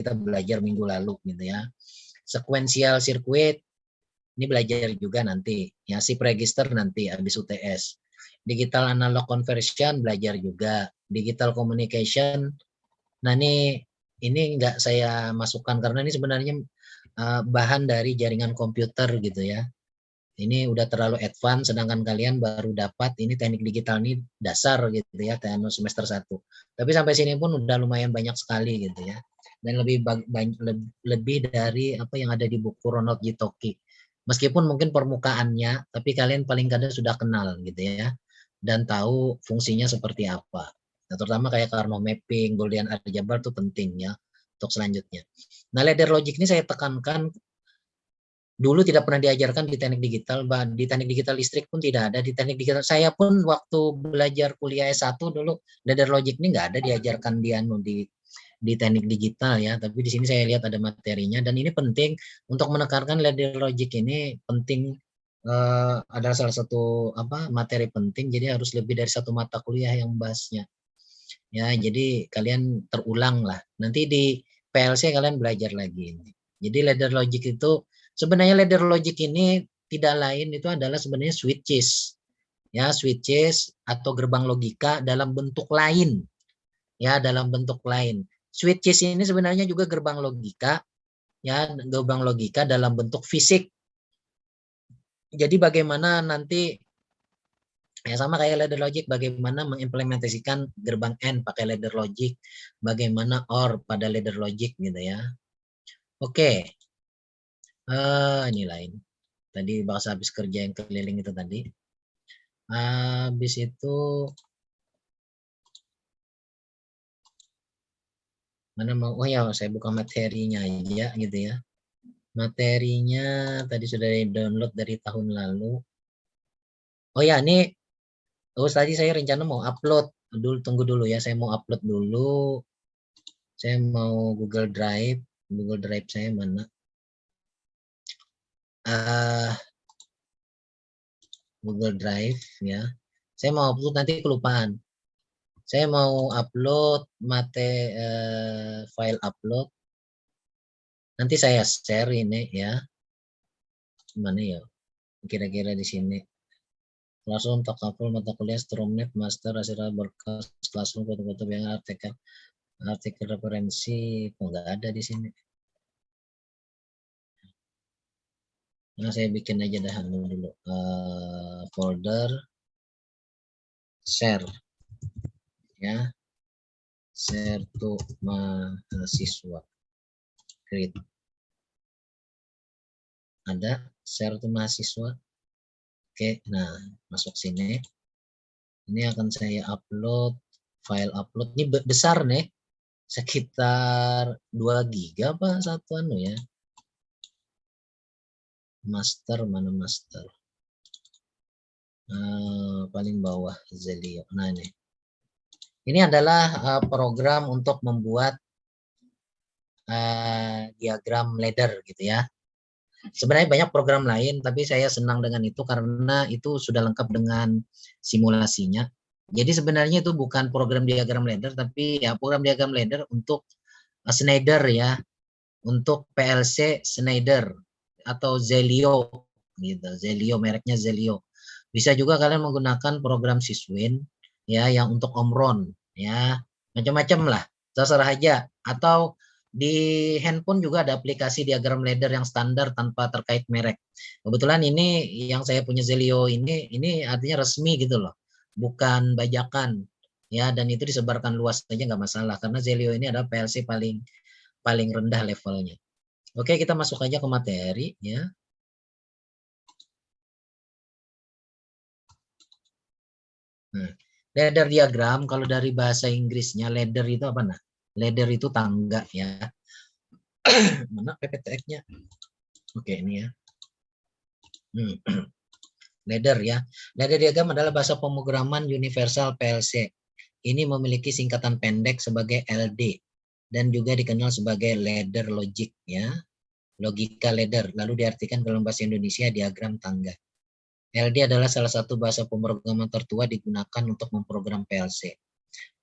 kita belajar minggu lalu gitu ya. Sequential circuit ini belajar juga nanti ya, shift register nanti habis UTS. Digital analog conversion belajar juga, digital communication. Nah ini nggak saya masukkan karena ini sebenarnya bahan dari jaringan komputer gitu ya. Ini udah terlalu advance, sedangkan kalian baru dapat ini teknik digital ini dasar gitu ya, semester 1. Tapi sampai sini pun udah lumayan banyak sekali gitu ya. Dan lebih dari apa yang ada di buku Ronald G. Toki. Meskipun mungkin permukaannya, tapi kalian paling kadang sudah kenal gitu ya. Dan tahu fungsinya seperti apa. Nah, terutama kayak Karnaugh mapping, Boolean algebra itu penting ya untuk selanjutnya. Nah, ladder logic ini saya tekankan dulu tidak pernah diajarkan di teknik digital, di teknik digital listrik pun tidak ada, di teknik digital saya pun waktu belajar kuliah S1 dulu ladder logic ini nggak ada diajarkan di teknik digital ya, tapi di sini saya lihat ada materinya dan ini penting untuk menekankan ladder logic ini penting, adalah salah satu materi penting, jadi harus lebih dari satu mata kuliah yang membahasnya. Ya, jadi kalian terulang lah. Nanti di PLC kalian belajar lagi. Jadi ladder logic itu sebenarnya ladder logic ini tidak lain itu adalah sebenarnya switches. Ya, switches atau gerbang logika dalam bentuk lain. Ya, dalam bentuk lain. Switches ini sebenarnya juga gerbang logika. Ya, gerbang logika dalam bentuk fisik. Jadi bagaimana nanti ya sama kayak ladder logic, bagaimana mengimplementasikan gerbang AND pakai ladder logic, bagaimana OR pada ladder logic gitu ya. Oke. Ini lain. Tadi bahasa habis kerja yang keliling itu tadi. Habis itu mana mau, oh ya saya buka materinya aja gitu ya. Materinya tadi sudah di-download dari tahun lalu. Oh ya, ini tadi saya rencana mau upload. Tunggu dulu ya, saya mau upload dulu. Saya mau Google Drive saya mana? Google Drive ya. Saya mau upload nanti kelupaan. Saya mau upload file upload. Nanti saya share ini ya. Mana ya? Kira-kira di sini. Classroom, Takaful, mata kuliah, Stromnet, Master, hasil berkas, Classroom, foto-foto yang artikel referensi, kok nggak ada di sini. Nah, saya bikin aja dah dulu. Folder, share, ya, share to mahasiswa. Create. Ada share to mahasiswa. Oke, nah masuk sini. Ini akan saya upload, file upload. Ini besar nih, sekitar 2 giga apa satu ya. Master, mana master? Paling bawah Zelio. Nah ini adalah program untuk membuat diagram ladder gitu ya. Sebenarnya banyak program lain, tapi saya senang dengan itu karena itu sudah lengkap dengan simulasinya. Jadi sebenarnya itu bukan program diagram ladder, tapi ya program diagram ladder untuk Schneider ya, untuk PLC Schneider atau Zelio gitu. Zelio, mereknya Zelio. Bisa juga kalian menggunakan program Syswin ya yang untuk Omron ya, macam-macam lah, terserah aja. Atau di handphone juga ada aplikasi diagram ladder yang standar tanpa terkait merek. Kebetulan ini yang saya punya Zelio ini artinya resmi gitu loh, bukan bajakan ya, dan itu disebarkan luas saja nggak masalah karena Zelio ini adalah PLC paling rendah levelnya. Oke, kita masuk aja ke materi ya. Nah, ladder diagram kalau dari bahasa Inggrisnya ladder itu apa nah? Ladder itu tangga ya. Mana PPTX-nya? Oke, ini ya. Ladder ya. Ladder diagram adalah bahasa pemrograman universal PLC. Ini memiliki singkatan pendek sebagai LD dan juga dikenal sebagai ladder logic ya. Logika ladder, lalu diartikan dalam bahasa Indonesia diagram tangga. LD adalah salah satu bahasa pemrograman tertua digunakan untuk memprogram PLC.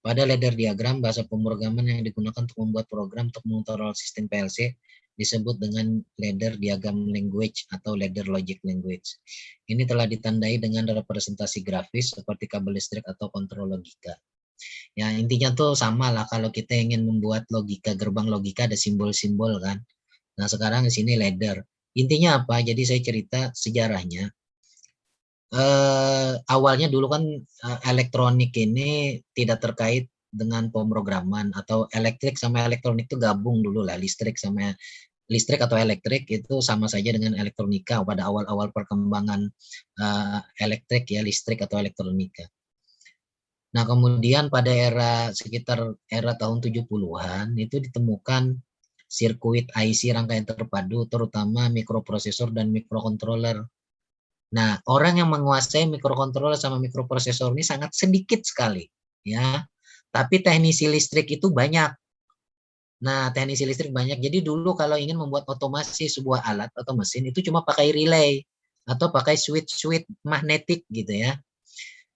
Pada ladder diagram, bahasa pemrograman yang digunakan untuk membuat program untuk mengontrol sistem PLC disebut dengan ladder diagram language atau ladder logic language. Ini telah ditandai dengan representasi grafis seperti kabel listrik atau kontrol logika. Ya, intinya tuh sama lah kalau kita ingin membuat logika, gerbang logika ada simbol-simbol kan. Nah, sekarang di sini ladder. Intinya apa? Jadi saya cerita sejarahnya. Awalnya dulu kan elektronik ini tidak terkait dengan pemrograman, atau elektrik sama elektronik itu gabung dulu lah, listrik atau elektrik itu sama saja dengan elektronika pada awal-awal perkembangan elektrik ya, listrik atau elektronika. Nah, kemudian pada sekitar era tahun 70-an itu ditemukan sirkuit IC rangkaian terpadu, terutama mikroprosesor dan mikrokontroller. Nah, orang yang menguasai mikrokontroller sama mikroprosesor ini sangat sedikit sekali, ya. Tapi teknisi listrik itu banyak. Nah, teknisi listrik banyak. Jadi dulu kalau ingin membuat otomasi sebuah alat atau mesin itu cuma pakai relay atau pakai switch magnetik gitu ya.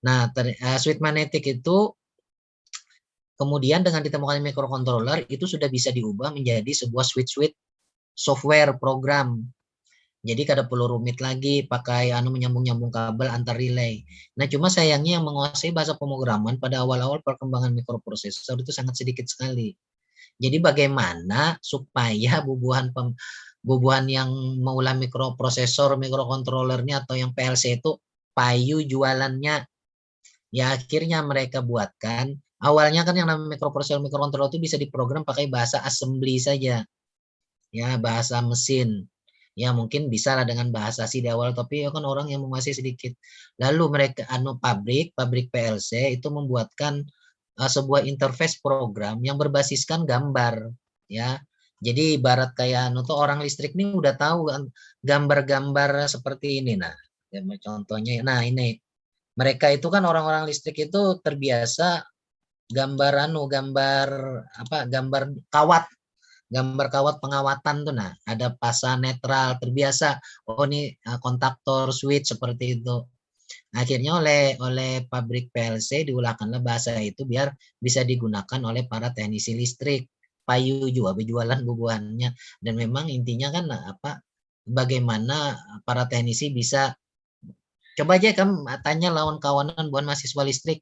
Nah, switch magnetik itu kemudian dengan ditemukan mikrokontroller itu sudah bisa diubah menjadi sebuah switch software program. Jadi kada perlu rumit lagi pakai menyambung-nyambung kabel antar relay. Nah, cuma sayangnya yang menguasai bahasa pemrograman pada awal-awal perkembangan mikroprosesor itu sangat sedikit sekali. Jadi bagaimana supaya bubuhan yang mengulah mikroprosesor, mikrokontrollernya atau yang PLC itu payu jualannya. Ya akhirnya mereka buatkan, awalnya kan yang namanya mikroprosesor, mikrokontroller itu bisa diprogram pakai bahasa assembly saja. Ya, bahasa mesin. Ya mungkin bisa lah dengan bahasa C di awal, tapi kan orang yang menguasai sedikit. Lalu mereka pabrik PLC itu membuatkan sebuah interface program yang berbasiskan gambar, ya. Jadi ibarat kayak tuh orang listrik nih udah tahu kan gambar-gambar seperti ini. Nah, ya, contohnya, nah ini mereka itu kan orang-orang listrik itu terbiasa gambar gambar kawat pengawatan tuh. Nah, ada fasa netral terbiasa. Oh, ini kontaktor switch seperti itu. Akhirnya oleh pabrik PLC diulahkanlah bahasa itu biar bisa digunakan oleh para teknisi listrik. Payu juga berjualan bubuhannya, dan memang intinya kan bagaimana para teknisi bisa, coba aja kamu tanya lawan kawanan buat mahasiswa listrik,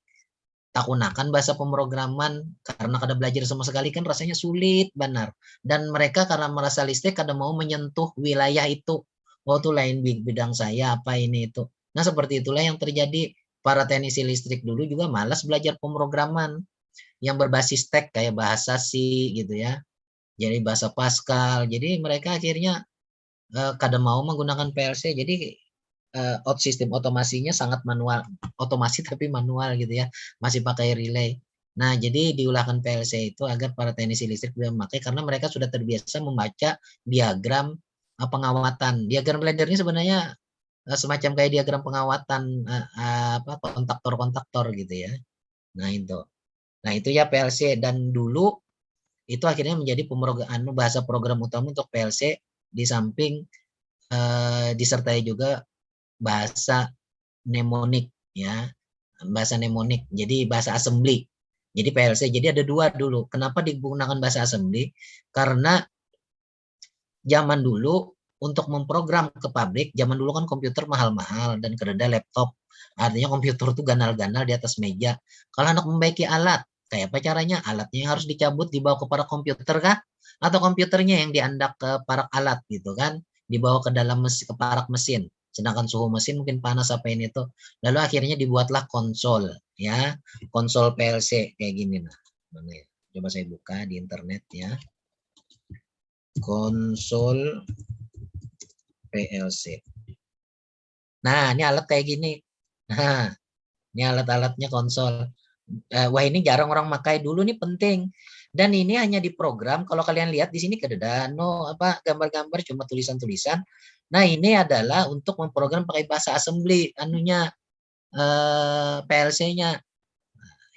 tak gunakan bahasa pemrograman karena kada belajar sama sekali kan rasanya sulit benar, dan mereka karena merasa listrik kada mau menyentuh wilayah itu. Oh, itu lain bidang saya apa ini itu. Nah, seperti itulah yang terjadi. Para teknisi listrik dulu juga malas belajar pemrograman yang berbasis teks kayak bahasa C gitu ya, jadi bahasa Pascal. Jadi mereka akhirnya kada mau menggunakan PLC. Jadi sistem otomasinya sangat manual, otomasi tapi manual gitu ya, masih pakai relay. Nah, jadi diulahkan PLC itu agar para teknisi listrik bisa memakai karena mereka sudah terbiasa membaca diagram pengawatan. Diagram ladder ini sebenarnya semacam kayak diagram pengawatan kontaktor-kontaktor gitu ya. Nah, itu. Nah, itu ya PLC, dan dulu itu akhirnya menjadi bahasa program utama untuk PLC, di samping disertai juga bahasa mnemonik ya, bahasa mnemonik. Jadi bahasa assembly. Jadi PLC. Jadi ada dua dulu. Kenapa digunakan bahasa assembly? Karena zaman dulu untuk memprogram ke pabrik, zaman dulu kan komputer mahal-mahal dan kereda laptop. Artinya komputer tuh ganal-ganal di atas meja. Kalau anak membaiki alat, kayak apa caranya? Alatnya harus dicabut dibawa ke para komputer kah? Atau komputernya yang diandak ke parak alat gitu kan? Dibawa ke dalam ke parak mesin. Sedangkan suhu mesin mungkin panas apa ini tuh. Lalu akhirnya dibuatlah konsol ya, konsol PLC kayak gini. Nah, coba saya buka di internet ya. Konsol PLC. Nah, ini alat kayak gini. Nah, ini alat-alatnya konsol. Wah, ini jarang orang pakai, dulu nih penting. Dan ini hanya diprogram. Kalau kalian lihat di sini ada gambar-gambar cuma tulisan-tulisan. Nah, ini adalah untuk memprogram pakai bahasa assembly PLC-nya.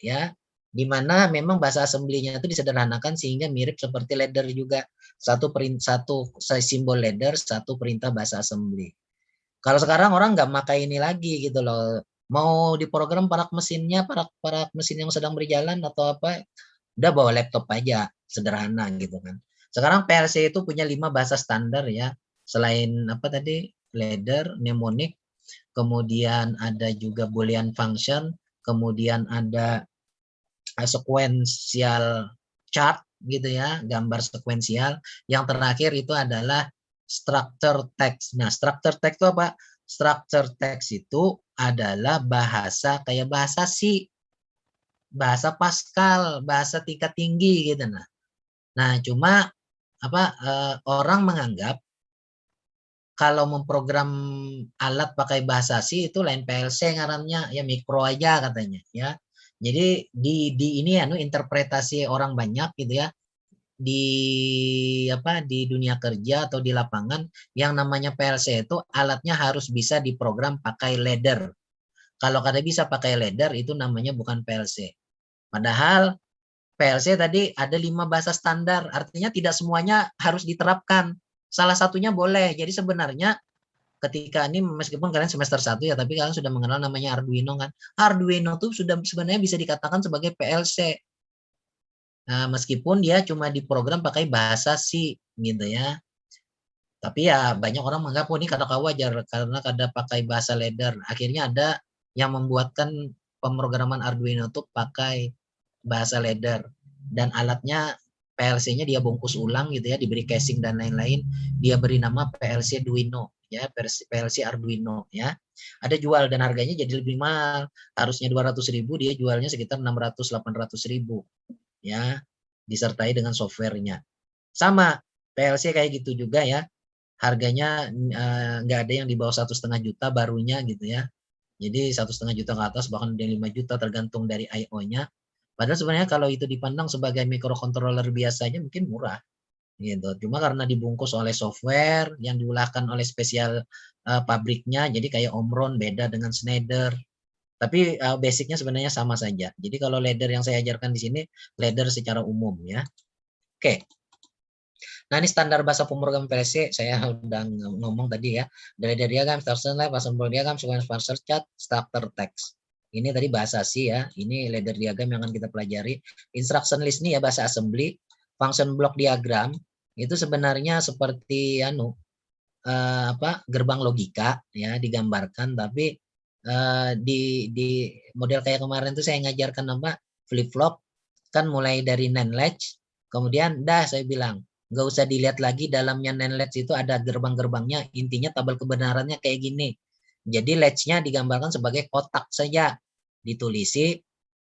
Ya, di mana memang bahasa assembly-nya itu disederhanakan sehingga mirip seperti ladder juga. Satu simbol ladder, satu perintah bahasa assembly. Kalau sekarang orang nggak pakai ini lagi gitu loh, Mau diprogram parak mesinnya, parak mesin yang sedang berjalan atau apa, udah bawa laptop aja, sederhana gitu kan. Sekarang PLC itu punya 5 bahasa standar ya. Selain apa tadi, ladder, mnemonic, kemudian ada juga Boolean function, kemudian ada sequential chart gitu ya, gambar sekuensial. Yang terakhir itu adalah structure text. Nah, structure text itu apa? Structure text itu adalah bahasa kayak bahasa C, bahasa Pascal, bahasa tingkat tinggi gitu. Nah, cuma apa orang menganggap kalau memprogram alat pakai bahasa C itu lain PLC ngarannya, ya mikro aja katanya ya. Jadi di ini interpretasi orang banyak gitu ya, di di dunia kerja atau di lapangan, yang namanya PLC itu alatnya harus bisa diprogram pakai ladder. Kalau kada bisa pakai ladder itu namanya bukan PLC. Padahal PLC tadi ada 5 bahasa standar, artinya tidak semuanya harus diterapkan. Salah satunya boleh. Jadi sebenarnya ketika ini meskipun kalian semester 1 ya, tapi kalian sudah mengenal namanya Arduino kan. Arduino tuh sudah sebenarnya bisa dikatakan sebagai PLC. Nah, meskipun dia cuma diprogram pakai bahasa C gitu ya. Tapi ya banyak orang menganggap ini kata wajar karena kada pakai bahasa ladder. Akhirnya ada yang membuatkan pemrograman Arduino tuh pakai bahasa ladder, dan alatnya PLC-nya dia bungkus ulang gitu ya, diberi casing dan lain-lain, dia beri nama PLC Duino ya, PLC Arduino ya. Ada jual dan harganya jadi lebih mahal, harusnya 200.000 dia jualnya sekitar 600-800.000 ya, disertai dengan softwarenya. Sama PLC kayak gitu juga ya, harganya nggak ada yang di bawah 1,5 juta barunya gitu ya. Jadi 1,5 juta ke atas, bahkan ada 5 juta tergantung dari I/O-nya. Padahal sebenarnya kalau itu dipandang sebagai microcontroller biasanya mungkin murah gitu. Cuma karena dibungkus oleh software yang diulahkan oleh spesial pabriknya, jadi kayak Omron beda dengan Schneider. Tapi basicnya sebenarnya sama saja. Jadi kalau ladder yang saya ajarkan di sini ladder secara umum ya. Oke. Nah, ini standar bahasa pemrograman PLC saya udah ngomong tadi ya. Dari diagram, instruction lab, assembly diagram, sequence parser chart, structure text. Ini tadi bahasa C ya. Ini ladder diagram yang akan kita pelajari. Instruction list ini ya bahasa assembly. Function block diagram itu sebenarnya seperti gerbang logika ya, digambarkan, tapi di model kayak kemarin tuh saya ngajarkan flip flop kan, mulai dari NAND latch, kemudian saya bilang nggak usah dilihat lagi dalamnya NAND latch itu ada gerbang-gerbangnya, intinya tabel kebenarannya kayak gini. Jadi latch-nya digambarkan sebagai kotak saja, ditulisi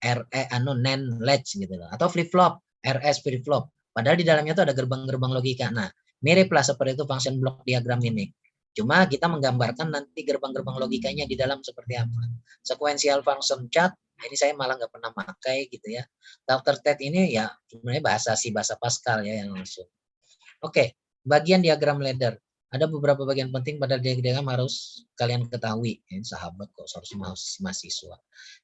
NAND latch gitu loh, atau flip flop RS flip flop, padahal di dalamnya tuh ada gerbang-gerbang logika. Nah, miriplah seperti itu function block diagram ini. Cuma kita menggambarkan nanti gerbang-gerbang logikanya di dalam seperti apa. Sequential function chart, ini saya malah nggak pernah pakai gitu ya. Daftar TED ini ya sebenarnya bahasa Pascal ya yang langsung. Oke, bagian diagram ladder. Ada beberapa bagian penting pada diagram harus kalian ketahui. Ini sahabat kok, harus mahasiswa.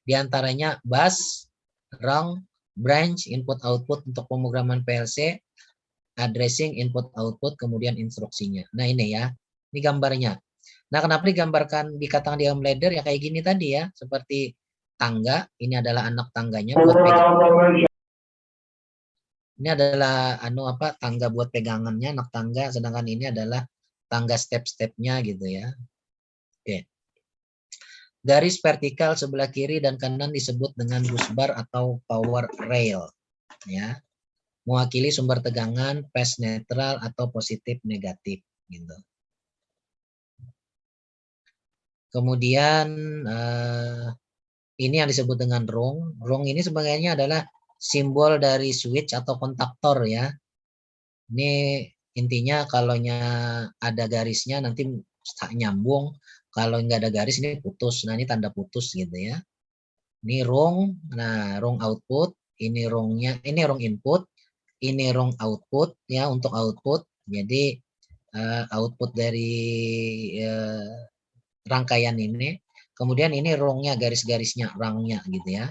Di antaranya bus, rung, branch, input output untuk pemrograman PLC, addressing input output, kemudian instruksinya. Nah ini ya, ini gambarnya. Nah kenapa digambarkan dikatakan diagram ladder ya kayak gini tadi ya, seperti tangga. Ini adalah anak tangganya buat pegang. Ini adalah tangga buat pegangannya, anak tangga, sedangkan ini adalah tangga step-stepnya gitu ya. Oke. Garis vertikal sebelah kiri dan kanan disebut dengan busbar atau power rail ya. Mewakili sumber tegangan, phase netral atau positif negatif gitu. Kemudian ini yang disebut dengan rung. Rung ini sebenarnya adalah simbol dari switch atau kontaktor ya. Ini intinya kalau ada garisnya nanti nyambung, kalau nggak ada garis ini putus. Nah ini tanda putus gitu ya. Ini rung, nah rung output, ini rungnya, ini rung input, ini rung output ya untuk output. Jadi output dari rangkaian ini. Kemudian ini rungnya, garis-garisnya, rangnya gitu ya.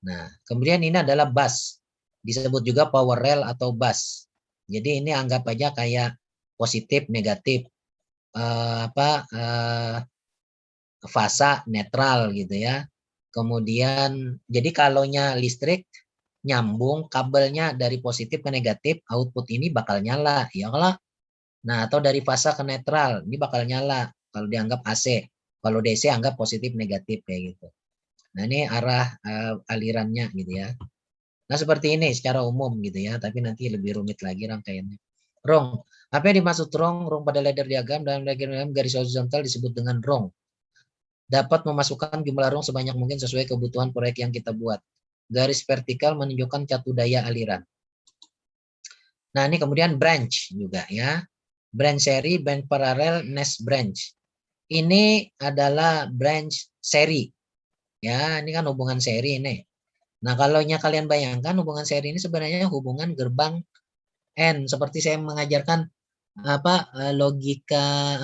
Nah, kemudian ini adalah bus. Disebut juga power rail atau bus. Jadi ini anggap aja kayak positif, negatif. fasa netral gitu ya. Kemudian jadi kalaunya listrik nyambung kabelnya dari positif ke negatif, output ini bakal nyala, ya kalau. Nah, atau dari fasa ke netral, ini bakal nyala kalau dianggap AC. Kalau DC anggap positif negatif kayak gitu. Nah, ini arah alirannya gitu ya. Nah, seperti ini secara umum gitu ya, tapi nanti lebih rumit lagi rangkaiannya. Rong. Apa yang dimaksud rong? Rong pada ladder diagram dalam diagram garis horizontal disebut dengan rong. Dapat memasukkan jumlah rong sebanyak mungkin sesuai kebutuhan proyek yang kita buat. Garis vertikal menunjukkan catu daya aliran. Nah, ini kemudian branch juga ya. Branch seri, branch paralel, nest branch. Ini adalah branch seri. Ya, ini kan hubungan seri ini. Nah, kalau kalian bayangkan hubungan seri ini sebenarnya hubungan gerbang N, seperti saya mengajarkan logika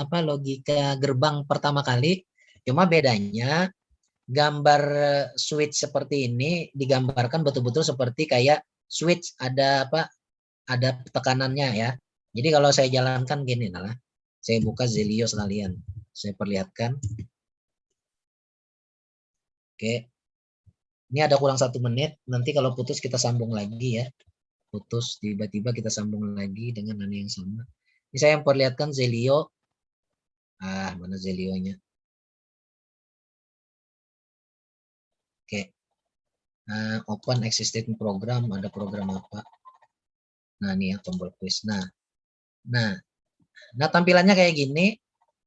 gerbang pertama kali. Cuma bedanya gambar switch seperti ini digambarkan betul-betul seperti kayak switch ada tekanannya ya. Jadi kalau saya jalankan gini lah. Saya buka Zelio sekalian. Saya perlihatkan. Oke. Ini ada kurang 1 menit. Nanti kalau putus kita sambung lagi ya. Putus tiba-tiba kita sambung lagi dengan nanya yang sama. Ini saya perlihatkan Zelio. Mana Zelionya? Oke. Open existing program. Ada program apa? Nah, ini ya tombol quiz. Nah, tampilannya kayak gini.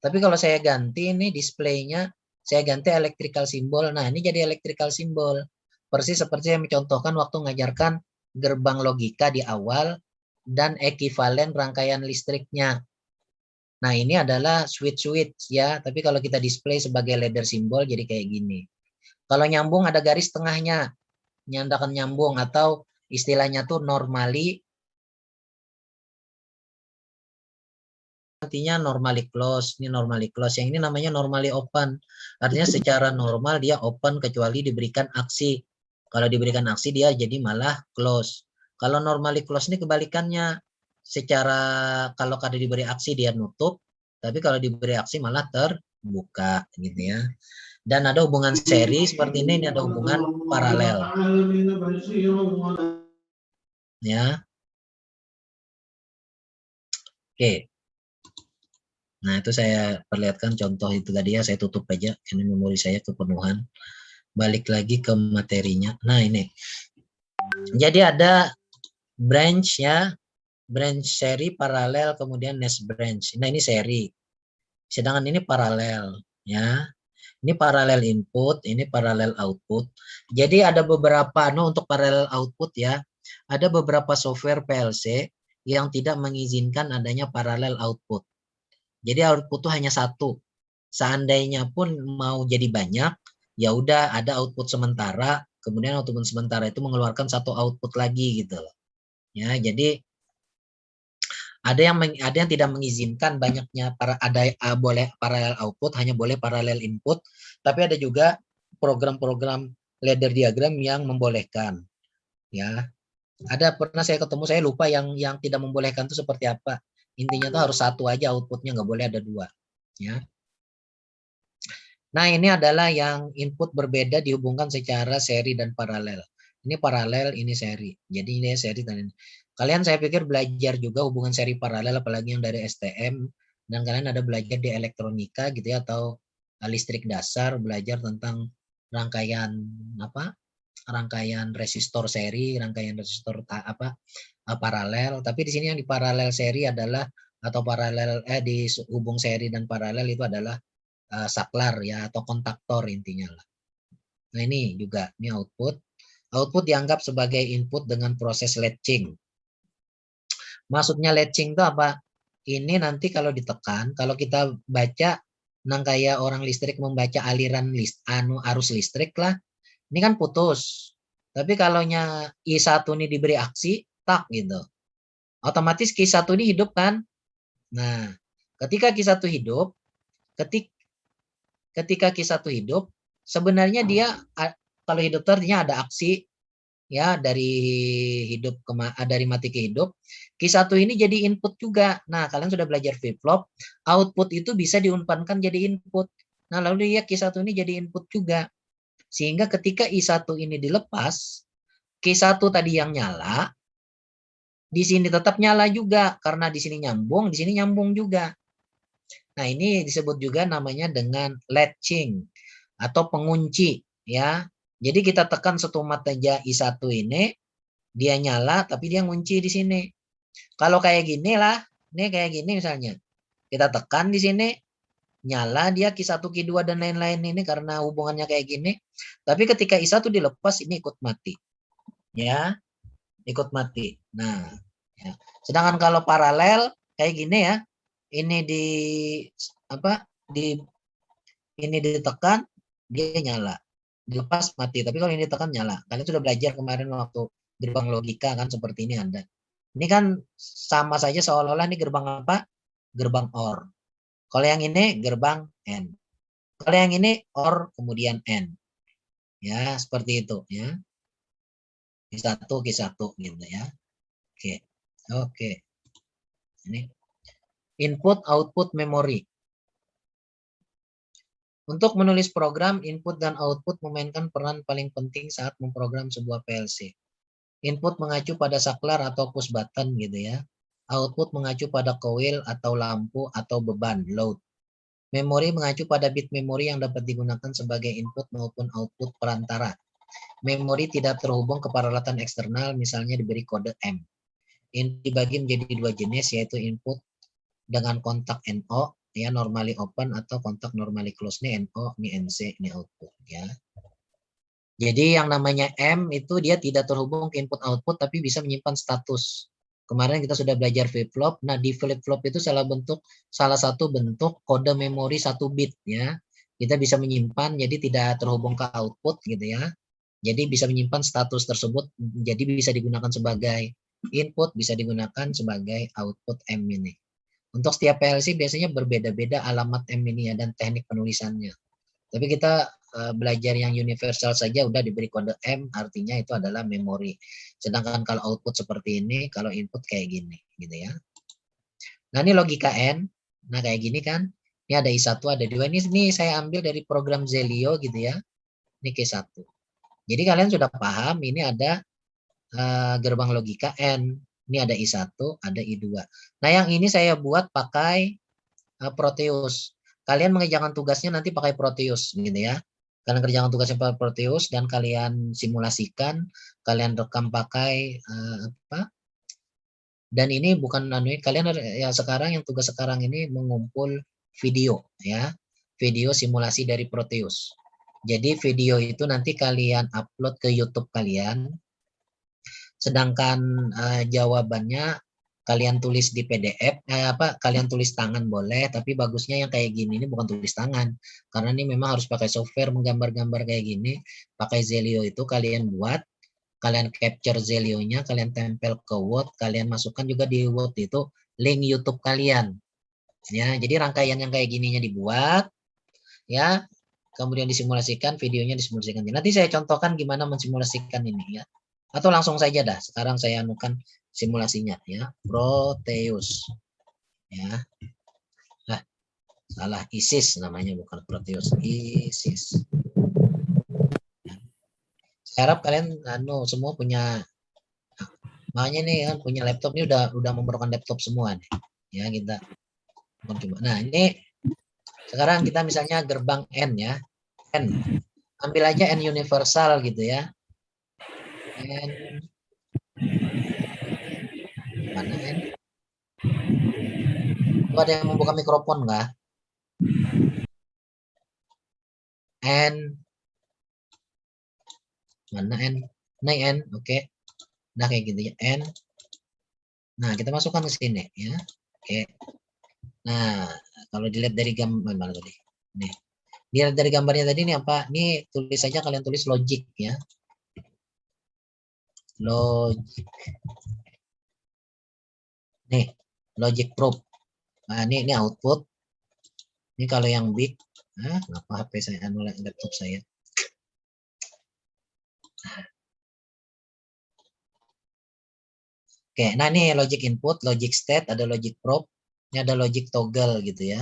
Tapi kalau saya ganti ini displaynya, saya ganti electrical symbol. Nah, ini jadi electrical symbol. Persis seperti yang mencontohkan waktu mengajarkan gerbang logika di awal dan ekivalen rangkaian listriknya. Nah, ini adalah switch ya. Tapi kalau kita display sebagai ladder symbol jadi kayak gini. Kalau nyambung ada garis tengahnya. Nyandakan nyambung atau istilahnya tuh normally. Artinya normally close, ini normally close. Yang ini namanya normally open. Artinya secara normal dia open kecuali diberikan aksi. Kalau diberikan aksi dia jadi malah close. Kalau normally close ini kebalikannya. Secara kalau kada diberi aksi dia nutup, tapi kalau diberi aksi malah terbuka gitu ya. Dan ada hubungan seri seperti ini ada hubungan paralel. Ya. Oke. Nah, itu saya perlihatkan contoh itu tadi ya, saya tutup aja, ini memori saya kepenuhan. Balik lagi ke materinya. Nah, ini. Jadi ada branch ya, branch seri, paralel, kemudian nest branch. Nah, ini seri. Sedangkan ini paralel ya. Ini paralel input, ini paralel output. Jadi ada beberapa, untuk paralel output ya, ada beberapa software PLC yang tidak mengizinkan adanya paralel output. Jadi output itu hanya satu. Seandainya pun mau jadi banyak, ya udah ada output sementara, kemudian output sementara itu mengeluarkan satu output lagi gitu loh. Ya, jadi ada yang tidak mengizinkan banyaknya boleh paralel output, hanya boleh paralel input, tapi ada juga program-program ladder diagram yang membolehkan. Ya. Ada pernah saya ketemu, saya lupa yang tidak membolehkan itu seperti apa. Intinya tuh harus satu aja outputnya, nggak boleh ada dua. Ya. Nah, ini adalah yang input berbeda dihubungkan secara seri dan paralel. Ini paralel, ini seri. Jadi ini seri dan ini. Kalian saya pikir belajar juga hubungan seri paralel, apalagi yang dari STM. Dan kalian ada belajar di elektronika gitu ya, atau listrik dasar, belajar tentang rangkaian rangkaian resistor seri, rangkaian resistor paralel. Tapi di sini yang di paralel seri adalah atau paralel di hubung seri dan paralel itu adalah saklar ya atau kontaktor intinya lah. Nah, ini juga ini output. Output dianggap sebagai input dengan proses latching. Maksudnya latching itu apa? Ini nanti kalau ditekan, kalau kita baca kayak orang listrik membaca aliran arus listrik lah, ini kan putus. Tapi kalau I1 ini diberi aksi, tak gitu. Otomatis Q1 ini hidup kan? Nah, ketika Q1 hidup, ketika Q1 hidup, sebenarnya dia kalau hidup itu artinya ada aksi ya dari mati ke hidup. Q1 ini jadi input juga. Nah, kalian sudah belajar flip flop, output itu bisa diumpankan jadi input. Nah, lalu dia Q1 ini jadi input juga. Sehingga ketika I1 ini dilepas, Q1 tadi yang nyala, di sini tetap nyala juga. Karena di sini nyambung juga. Nah, ini disebut juga namanya dengan latching atau pengunci. Ya. Jadi kita tekan satu aja I1 ini, dia nyala, tapi dia ngunci di sini. Kalau kayak gini lah, ini kayak gini misalnya. Kita tekan di sini, nyala dia Q1, Q2 dan lain-lain ini karena hubungannya kayak gini. Tapi ketika I1 dilepas ini ikut mati. Ya, ikut mati. Nah, ya. Sedangkan kalau paralel kayak gini ya, ini di apa? Ini ditekan dia nyala. Dilepas mati. Tapi kalau ini ditekan nyala. Kalian sudah belajar kemarin waktu gerbang logika kan seperti ini ada. Ini kan sama saja seolah-olah ini gerbang apa? Gerbang OR. Kalau yang ini gerbang AND. Kalau yang ini OR kemudian AND. Ya, seperti itu ya. Q1 gitu ya. Oke. Oke. Ini input output memory. Untuk menulis program, input dan output memainkan peran paling penting saat memprogram sebuah PLC. Input mengacu pada saklar atau push button gitu ya. Output mengacu pada coil atau lampu atau beban load. Memori mengacu pada bit memori yang dapat digunakan sebagai input maupun output perantara. Memori tidak terhubung ke peralatan eksternal, misalnya diberi kode M. Ini dibagi menjadi dua jenis, yaitu input dengan kontak NO, ya normally open, atau kontak normally close. Ini NO, ini NC, ini output ya. Jadi yang namanya M itu dia tidak terhubung ke input output, tapi bisa menyimpan status. Kemarin kita sudah belajar flip-flop. Nah, di flip-flop itu salah satu bentuk kode memori 1 bit ya. Kita bisa menyimpan jadi tidak terhubung ke output gitu ya. Jadi bisa menyimpan status tersebut, jadi bisa digunakan sebagai input, bisa digunakan sebagai output M ini. Untuk setiap PLC biasanya berbeda-beda alamat M ini ya dan teknik penulisannya. Tapi kita belajar yang universal saja udah diberi kode M, artinya itu adalah memori. Sedangkan kalau output seperti ini, kalau input kayak gini gitu ya. Nah, ini logika N. Nah, kayak gini kan. Ini ada I1, ada 2. Ini saya ambil dari program Zelio gitu ya. Ini Q1. Jadi kalian sudah paham ini ada gerbang logika N. Ini ada I1, ada I2. Nah, yang ini saya buat pakai Proteus. Kalian mengerjakan tugasnya nanti pakai Proteus gitu ya. Kalian kerjakan tugasnya pakai Proteus dan kalian simulasikan, kalian rekam pakai apa? Dan ini bukan kalian ya sekarang yang tugas sekarang ini mengumpul video ya. Video simulasi dari Proteus. Jadi video itu nanti kalian upload ke YouTube kalian. Sedangkan jawabannya kalian tulis di PDF, kalian tulis tangan boleh, tapi bagusnya yang kayak gini ini bukan tulis tangan, karena ini memang harus pakai software menggambar-gambar kayak gini, pakai Zelio itu kalian buat, kalian capture Zelio-nya, kalian tempel ke Word, kalian masukkan juga di Word itu link YouTube kalian, ya. Jadi rangkaian yang kayak gininya dibuat, ya, kemudian disimulasikan, videonya disimulasikan. Nanti saya contohkan gimana mensimulasikan ini ya. Atau langsung saja dah. Sekarang saya anukan simulasinya ya. Proteus. Ya. Nah, salah ISIS namanya bukan Proteus. ISIS. Ya. Saya harap kalian semua punya makanya nih kan punya laptop ini udah memerlukan laptop semua nih. Ya, kita coba. Nah, ini sekarang kita misalnya gerbang N ya. N. Ambil aja N universal gitu ya. N mana N? Itu ada yang membuka mikrofon nggak? N mana N? Nah N, oke. Nah kayak gitu ya N. Nah kita masukkan ke sini ya. Oke. Nah kalau dilihat dari gambar mana tadi? Nih. Dilihat dari gambarnya tadi ini apa? Ini tulis saja kalian tulis logic ya. Logic. Nih, logic probe. Nah, ini output. Ini kalau yang big, kenapa HP saya laptop saya? Oke, nah ini logic input, logic state, ada logic probe, ini ada logic toggle gitu ya.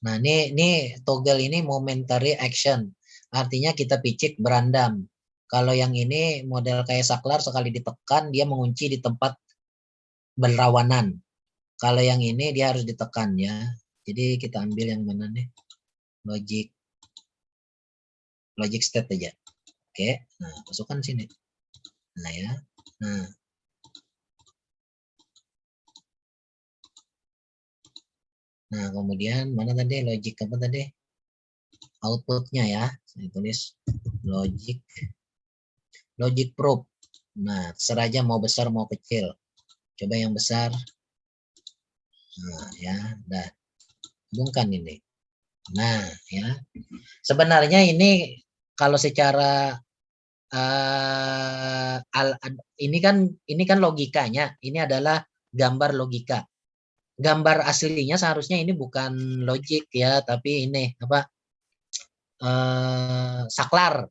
Nah, ini toggle ini momentary action. Artinya kita picik berandam. Kalau yang ini model kayak saklar sekali ditekan dia mengunci di tempat berlawanan. Kalau yang ini dia harus ditekan ya. Jadi kita ambil yang mana nih? Logic state aja. Oke. Nah, masukkan sini. Nah ya. Nah. Nah, kemudian mana tadi logic apa tadi? Outputnya ya. Saya tulis logic probe. Nah, terserah aja mau besar mau kecil. Coba yang besar. Nah, ya, udah. Hubungkan ini. Nah, ya. Sebenarnya ini kalau secara ini kan logikanya, ini adalah gambar logika. Gambar aslinya seharusnya ini bukan logik ya, tapi ini apa? Saklar.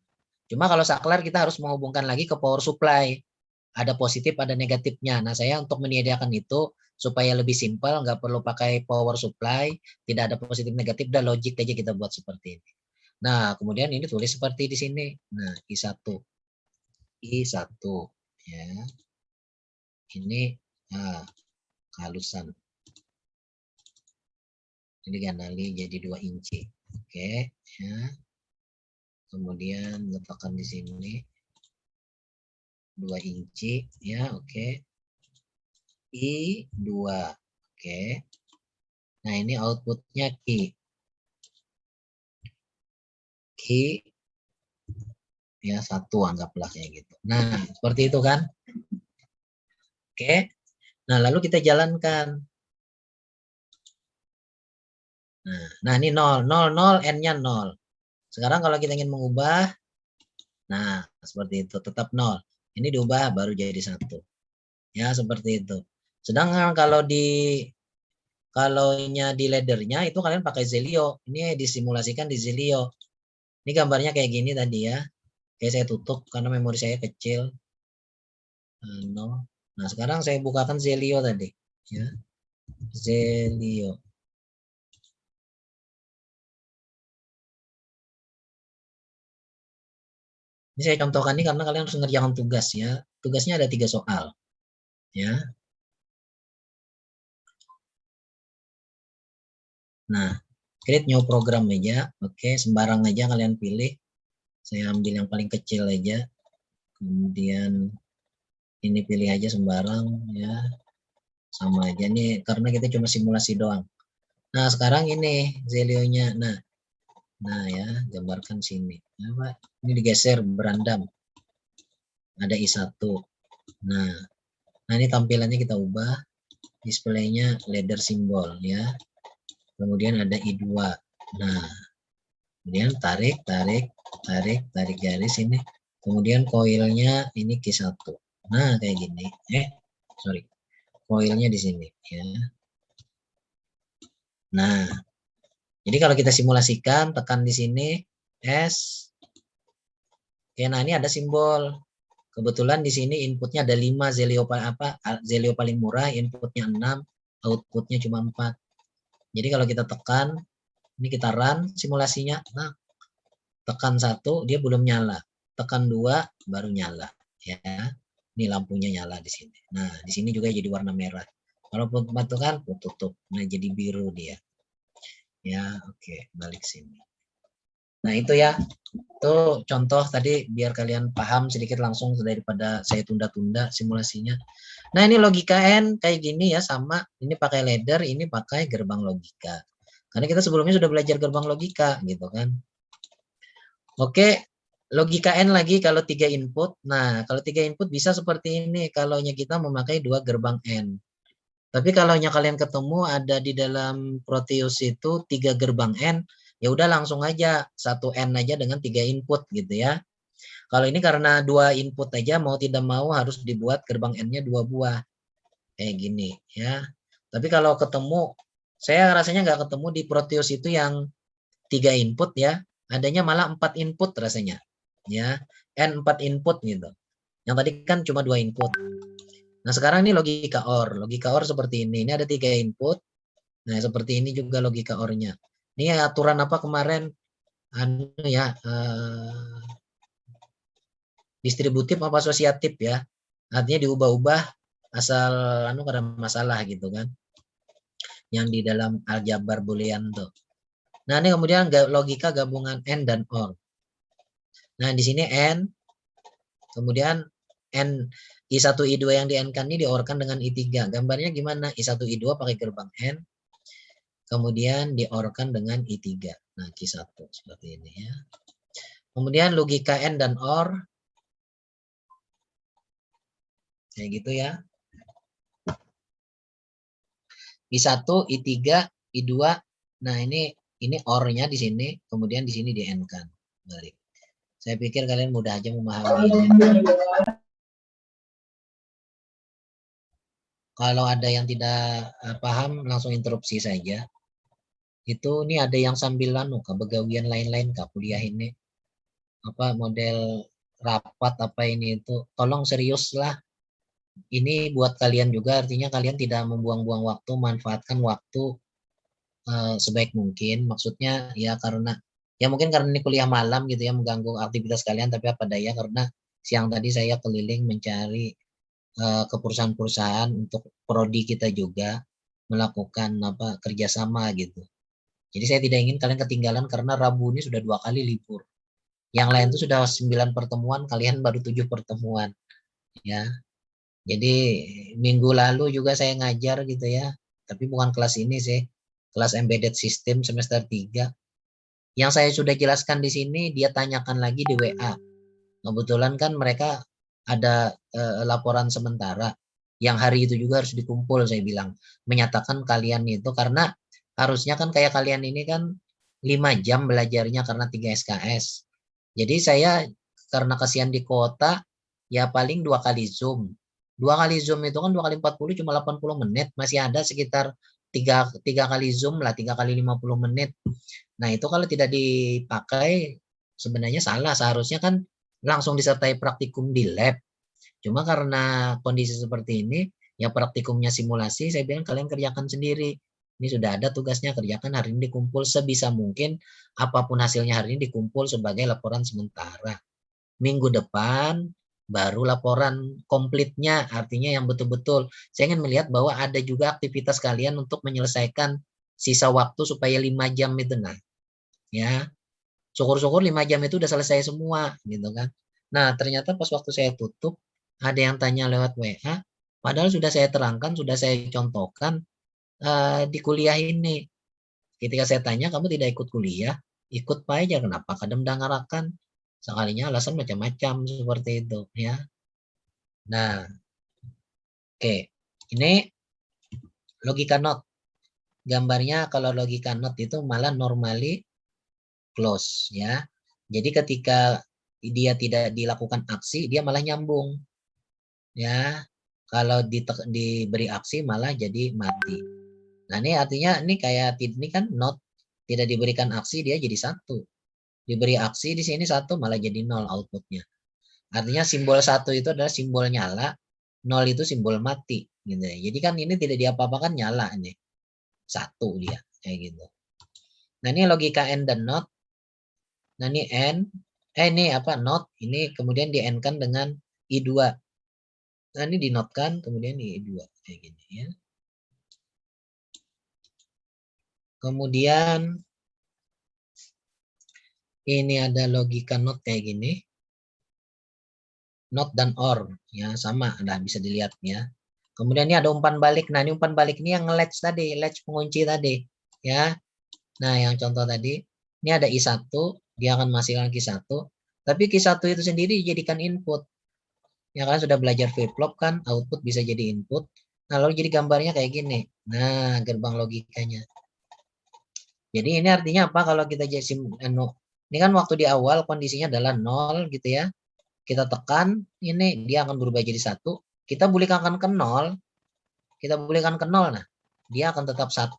Cuma kalau saklar kita harus menghubungkan lagi ke power supply. Ada positif, ada negatifnya. Nah, saya untuk menyediakan itu supaya lebih simpel, nggak perlu pakai power supply, tidak ada positif negatif, dan logik aja kita buat seperti ini. Nah, kemudian ini tulis seperti di sini. Nah, I1 ya. Ini kehalusan. Ini ganali jadi 2 inci. Oke, ya. Kemudian letakkan di sini 2 inci ya, oke. I2. Oke. Nah, ini outputnya key ya 1 anggaplah kayak gitu. Nah, seperti itu kan? Oke. Nah, lalu kita jalankan. Nah, ini 0, 0, 0, N-nya 0. Sekarang kalau kita ingin mengubah, nah, seperti itu, tetap 0. Ini diubah baru jadi 1. Ya, seperti itu. Sedangkan kalau di laddernya itu kalian pakai Zelio. Ini disimulasikan di Zelio. Ini gambarnya kayak gini tadi ya. Oke, saya tutup karena memori saya kecil. Nah, sekarang saya bukakan Zelio tadi. Ya. Zelio. Ini saya contohkan ini karena kalian harus mengerjakan tugas ya. Tugasnya ada 3 soal. Ya. Nah, create new program aja. Oke, sembarang aja kalian pilih. Saya ambil yang paling kecil aja. Kemudian ini pilih aja sembarang ya. Sama aja nih karena kita cuma simulasi doang. Nah, sekarang ini Zelio-nya. Nah ya, gambarkan sini. Nah, ini digeser berandam. Ada I1. Nah, ini tampilannya kita ubah. Displaynya ladder simbol ya. Kemudian ada I2. Nah, kemudian tarik garis ini. Kemudian koilnya ini Q1. Nah, kayak gini. Sorry. Koilnya di sini ya. Nah, jadi kalau kita simulasikan, tekan di sini S. Oke, nah ini ada simbol. Kebetulan di sini inputnya ada 5 Zelio Zelio paling murah, inputnya 6, outputnya cuma 4. Jadi kalau kita tekan, ini kita run simulasinya. Nah, tekan 1 dia belum nyala. Tekan 2 baru nyala ya. Ini lampunya nyala di sini. Nah, di sini juga jadi warna merah. Kalau tekan tutup. Nah, jadi biru dia. Ya, oke, balik sini. Nah, itu ya. Itu contoh tadi biar kalian paham sedikit langsung daripada saya tunda-tunda simulasinya. Nah, ini logika N kayak gini ya, sama. Ini pakai ladder, ini pakai gerbang logika. Karena kita sebelumnya sudah belajar gerbang logika gitu kan. Oke, logika N lagi kalau 3 input. Nah, kalau 3 input bisa seperti ini kalau kita memakai 2 gerbang N. Tapi kalau kalian ketemu ada di dalam Proteus itu 3 gerbang N, ya udah langsung aja 1 N aja dengan 3 input gitu ya. Kalau ini karena 2 input aja mau tidak mau harus dibuat gerbang N-nya 2 buah. Kayak gini ya. Tapi kalau ketemu, saya rasanya nggak ketemu di Proteus itu yang 3 input ya. Adanya malah 4 input rasanya. Ya, N 4 input gitu. Yang tadi kan cuma 2 input. Nah, sekarang ini logika OR. Logika OR seperti ini. Ini ada 3 input. Nah, seperti ini juga logika OR-nya. Ini aturan apa kemarin? Anu ya, distributif apa asosiatif ya. Artinya diubah-ubah asal anu karena masalah gitu kan. Yang di dalam aljabar boolean tuh. Nah, ini kemudian logika gabungan and dan or. Nah, di sini and, kemudian and I1 I2 yang di N kan ini diorkan dengan I3. Gambarnya gimana? I1 I2 pakai gerbang N, kemudian diorkan dengan I3. Nah, Q1 seperti ini ya. Kemudian logika N dan OR kayak gitu ya. I1, I3, I2. Nah, ini OR-nya di sini, kemudian di sini di N kan. Balik. Saya pikir kalian mudah aja memahami ini. Kalau ada yang tidak paham, langsung interupsi saja. Itu ini ada yang sambil begawian lain-lain kak kuliah ini. Apa model rapat apa ini itu. Tolong serius lah. Ini buat kalian juga, artinya kalian tidak membuang-buang waktu, manfaatkan waktu sebaik mungkin. Maksudnya ya karena ya mungkin karena ini kuliah malam gitu ya, mengganggu aktivitas kalian, tapi apa daya karena siang tadi saya keliling mencari ke perusahaan-perusahaan untuk prodi kita juga melakukan kerjasama gitu. Jadi saya tidak ingin kalian ketinggalan karena Rabu ini sudah 2 kali libur. Yang lain itu sudah 9 pertemuan, kalian baru 7 pertemuan. Ya. Jadi minggu lalu juga saya ngajar gitu ya. Tapi bukan kelas ini sih. Kelas embedded system semester 3. Yang saya sudah jelaskan di sini dia tanyakan lagi di WA. Kebetulan kan mereka ada laporan sementara yang hari itu juga harus dikumpul, saya bilang. Menyatakan kalian itu karena harusnya kan kayak kalian ini kan 5 jam belajarnya karena 3 SKS. Jadi saya karena kasihan di kota ya paling 2 kali Zoom. 2 kali Zoom itu kan 2 kali 40 cuma 80 menit. Masih ada sekitar 3 kali Zoom lah, 3 kali 50 menit. Nah itu kalau tidak dipakai sebenarnya salah. Seharusnya kan langsung disertai praktikum di lab. Cuma karena kondisi seperti ini, ya praktikumnya simulasi, saya bilang kalian kerjakan sendiri. Ini sudah ada tugasnya, kerjakan hari ini dikumpul sebisa mungkin, apapun hasilnya hari ini dikumpul sebagai laporan sementara. Minggu depan baru laporan komplitnya, artinya yang betul-betul. Saya ingin melihat bahwa ada juga aktivitas kalian untuk menyelesaikan sisa waktu supaya 5 jam itu nah. Ya, syukur-syukur 5 jam itu udah selesai semua gitu kan. Nah, ternyata pas waktu saya tutup ada yang tanya lewat WA, padahal sudah saya terangkan, sudah saya contohkan di kuliah ini. Ketika saya tanya, kamu tidak ikut kuliah? Ikut Pak aja, kenapa? Kadang ngarakan. Sekalinya alasan macam-macam seperti itu ya. Nah, oke. Ini logika not. Gambarnya kalau logika not itu malah normally close ya. Jadi ketika dia tidak dilakukan aksi, dia malah nyambung. Ya. Kalau diberi aksi malah jadi mati. Nah, ini artinya ini kayak ini kan not tidak diberikan aksi dia jadi 1. Diberi aksi di sini 1 malah jadi 0 outputnya. Artinya simbol 1 itu adalah simbol nyala, 0 itu simbol mati gitu ya. Jadi kan ini tidak diapa-apakan nyala ini. 1 dia kayak gitu. Nah, ini logika and dan not. Nah, ini and ini not ini kemudian di end kan dengan I2. Nah, ini di not kan kemudian di I2 kayak gini ya. Kemudian ini ada logika not kayak gini. Not dan or ya sama, nah bisa dilihat ya. Kemudian ini ada umpan balik. Nah, ini umpan balik ini yang latch tadi, latch pengunci tadi ya. Nah, yang contoh tadi ini ada I1, dia akan menghasilkan Q1, tapi Q1 itu sendiri dijadikan input. Ya kan sudah belajar flip-flop kan, output bisa jadi input. Nah, lalu jadi gambarnya kayak gini. Nah, gerbang logikanya. Jadi ini artinya apa kalau kita jadi ini kan waktu di awal kondisinya adalah 0 gitu ya. Kita tekan, ini dia akan berubah jadi 1. Kita balikan ke 0. Kita balikan ke 0. Nah, dia akan tetap 1.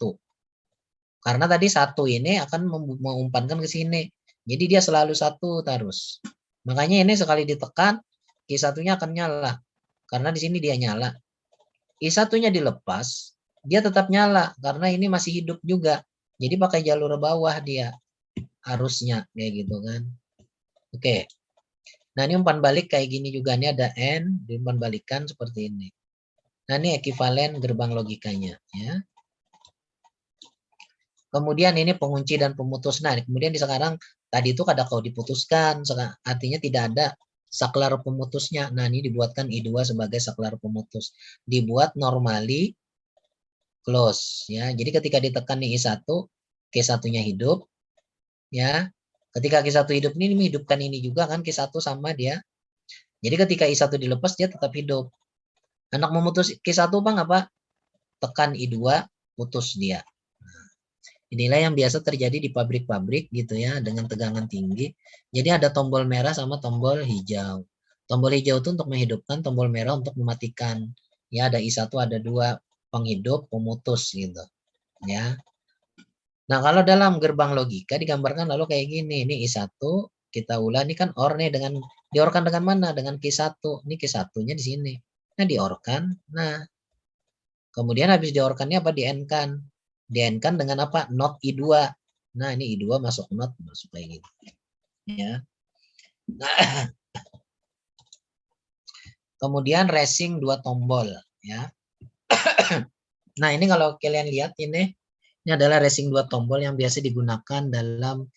Karena tadi 1 ini akan mengumpankan ke sini. Jadi dia selalu 1 terus. Makanya ini sekali ditekan, Q1-nya akan nyala. Karena di sini dia nyala. I1-nya dilepas, dia tetap nyala. Karena ini masih hidup juga. Jadi pakai jalur bawah dia arusnya kayak gitu kan. Oke. Nah, ini umpan balik kayak gini juga. Ini ada N, umpan balikan seperti ini. Nah, ini ekuivalen gerbang logikanya ya. Kemudian ini pengunci dan pemutus. Nah, kemudian di sekarang tadi itu kada kau diputuskan, artinya tidak ada saklar pemutusnya. Nah, ini dibuatkan I2 sebagai saklar pemutus. Dibuat normally close ya. Jadi ketika ditekan nih I1, Q1-nya hidup ya. Ketika Q1 hidup ini menghidupkan ini juga kan, Q1 sama dia. Jadi ketika I1 dilepas dia tetap hidup. Anak memutus Q1 Bang apa? Tekan I2, putus dia. Inilah yang biasa terjadi di pabrik-pabrik gitu ya, dengan tegangan tinggi. Jadi ada tombol merah sama tombol hijau. Tombol hijau itu untuk menghidupkan, tombol merah untuk mematikan. Ya, ada I1, ada 2 penghidup, pemutus gitu. Ya. Nah, kalau dalam gerbang logika digambarkan lalu kayak gini. Ini I1, kita ulang, ini kan OR nih, dengan diorkan dengan mana? Dengan Q1. Ini Q1-nya di sini. Nah, diorkan. Nah, kemudian habis diorkannya apa? Di-N-kan. Di-N-kan dengan apa? Not I2. Nah, ini I2 masuk not, masuk kayak gitu. Ya. Nah, kemudian racing 2 tombol. Ya. Nah, ini kalau kalian lihat ini adalah racing 2 tombol yang biasa digunakan dalam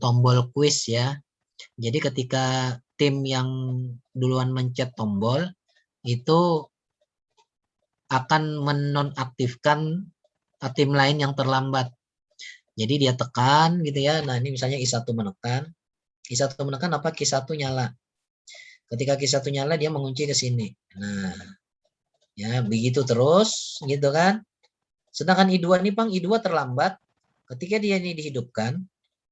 tombol quiz ya. Jadi ketika tim yang duluan mencet tombol itu akan menonaktifkan tim lain yang terlambat. Jadi dia tekan gitu ya. Nah, ini misalnya I1 menekan. I1 menekan apa? Q1 nyala. Ketika Q1 nyala dia mengunci ke sini. Nah, ya begitu terus gitu kan. Sedangkan I2 nih Bang, I2 terlambat ketika dia ini dihidupkan.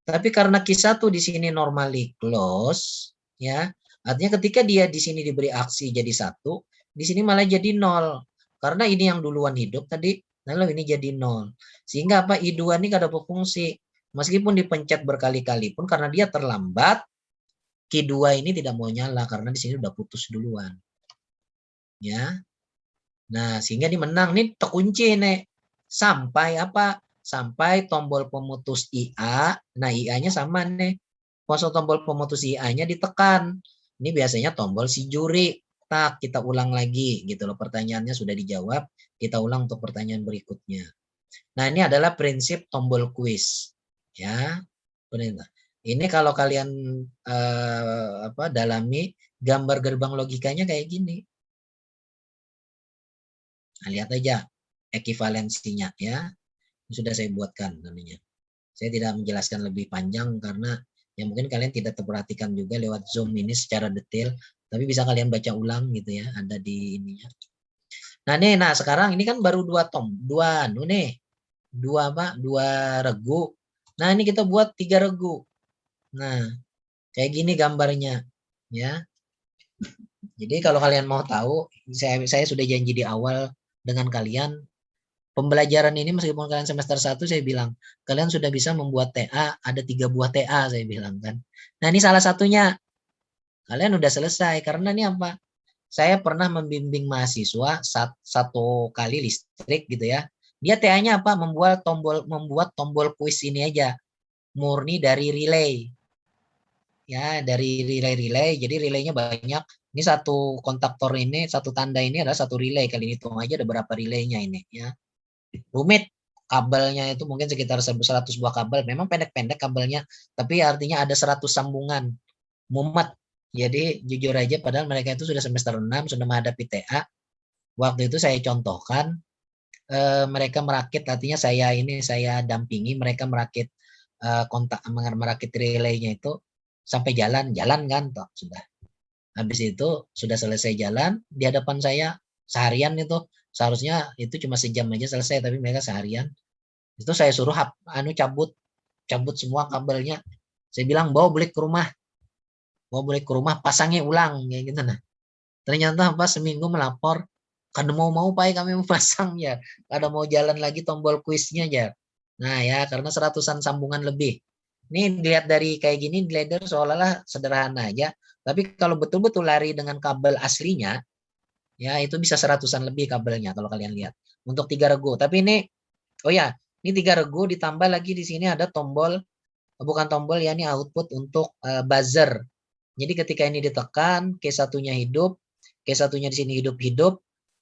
Tapi karena Q1 di sini normally close ya. Artinya ketika dia di sini diberi aksi jadi 1, di sini malah jadi 0. Karena ini yang duluan hidup tadi, lalu ini jadi 0. Sehingga apa? I2 ini kada berfungsi. Meskipun dipencet berkali-kali pun karena dia terlambat, Q2 ini tidak mau nyala karena di sini udah putus duluan. Ya. Nah, sehingga dia menang nih, terkunci nih. Sampai apa? Sampai tombol pemutus IA. Nah, IA-nya sama nih. Masuk tombol pemutus IA-nya ditekan. Ini biasanya tombol si juri. Tak, kita ulang lagi gitu loh. Pertanyaannya sudah dijawab, kita ulang untuk pertanyaan berikutnya. Nah, ini adalah prinsip tombol quiz. Ya. Ini kalau kalian dalami gambar gerbang logikanya kayak gini. Nah, lihat aja ekivalensinya ya. Sudah saya buatkan namanya. Saya tidak menjelaskan lebih panjang karena ya mungkin kalian tidak terperhatikan juga lewat Zoom ini secara detail, tapi bisa kalian baca ulang gitu ya, ada di ininya. Nah, sekarang ini kan baru dua regu. Nah, ini kita buat 3 regu. Nah, kayak gini gambarnya ya. Jadi kalau kalian mau tahu, saya sudah janji di awal dengan kalian, pembelajaran ini meskipun kalian semester 1 saya bilang, kalian sudah bisa membuat TA, ada 3 buah TA saya bilang kan. Nah, ini salah satunya. Kalian udah selesai karena ini apa? Saya pernah membimbing mahasiswa satu kali listrik gitu ya. Dia TA-nya apa? Membuat tombol kuis ini aja. Murni dari relay. Ya, dari relay. Jadi relaynya banyak. Ini satu kontaktor ini, satu tanda ini adalah satu relay. Kali ini hitung aja ada berapa relaynya ini ya. Rumit, kabelnya itu mungkin sekitar 100 buah kabel. Memang pendek-pendek kabelnya, tapi artinya ada 100 sambungan. Mumet. Jadi jujur aja padahal mereka itu sudah semester 6, sudah menghadapi TA. Waktu itu saya contohkan, mereka merakit, artinya saya dampingi mereka merakit merakit relaynya itu sampai jalan kan toh sudah. Habis itu sudah selesai jalan di hadapan saya seharian itu, seharusnya itu cuma sejam aja selesai tapi mereka seharian. Itu saya suruh cabut semua kabelnya. Saya bilang bawa balik ke rumah pasangnya ulang kayak gitu. Nah, ternyata pas seminggu melapor karena mau Pak kami mau pasang ya, ada mau jalan lagi tombol kuisnya aja. Nah ya, karena seratusan sambungan lebih. Ini dilihat dari kayak gini, dilihat dari seolah-olah sederhana aja, tapi kalau betul-betul lari dengan kabel aslinya ya itu bisa seratusan lebih kabelnya kalau kalian lihat untuk 3 regu. Tapi ini oh ya, Ini 3 regu ditambah lagi di sini ada tombol, bukan tombol ya, ini output untuk buzzer. Jadi ketika ini ditekan, K1-nya hidup, K1-nya di sini hidup-hidup,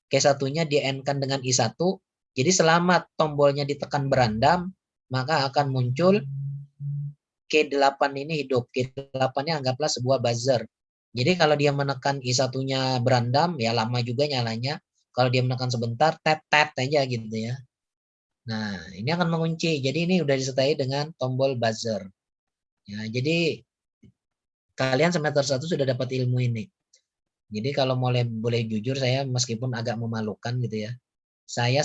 K1-nya di-N-kan dengan I1. Jadi selama tombolnya ditekan berandam, maka akan muncul K8 ini hidup. K8-nya anggaplah sebuah buzzer. Jadi kalau dia menekan I1-nya berandam, ya lama juga nyalanya. Kalau dia menekan sebentar, tet-tet aja gitu ya. Nah, ini akan mengunci. Jadi ini udah disertai dengan tombol buzzer. Ya, jadi kalian semester 1 sudah dapat ilmu ini. Jadi kalau boleh jujur, saya meskipun agak memalukan gitu ya. Saya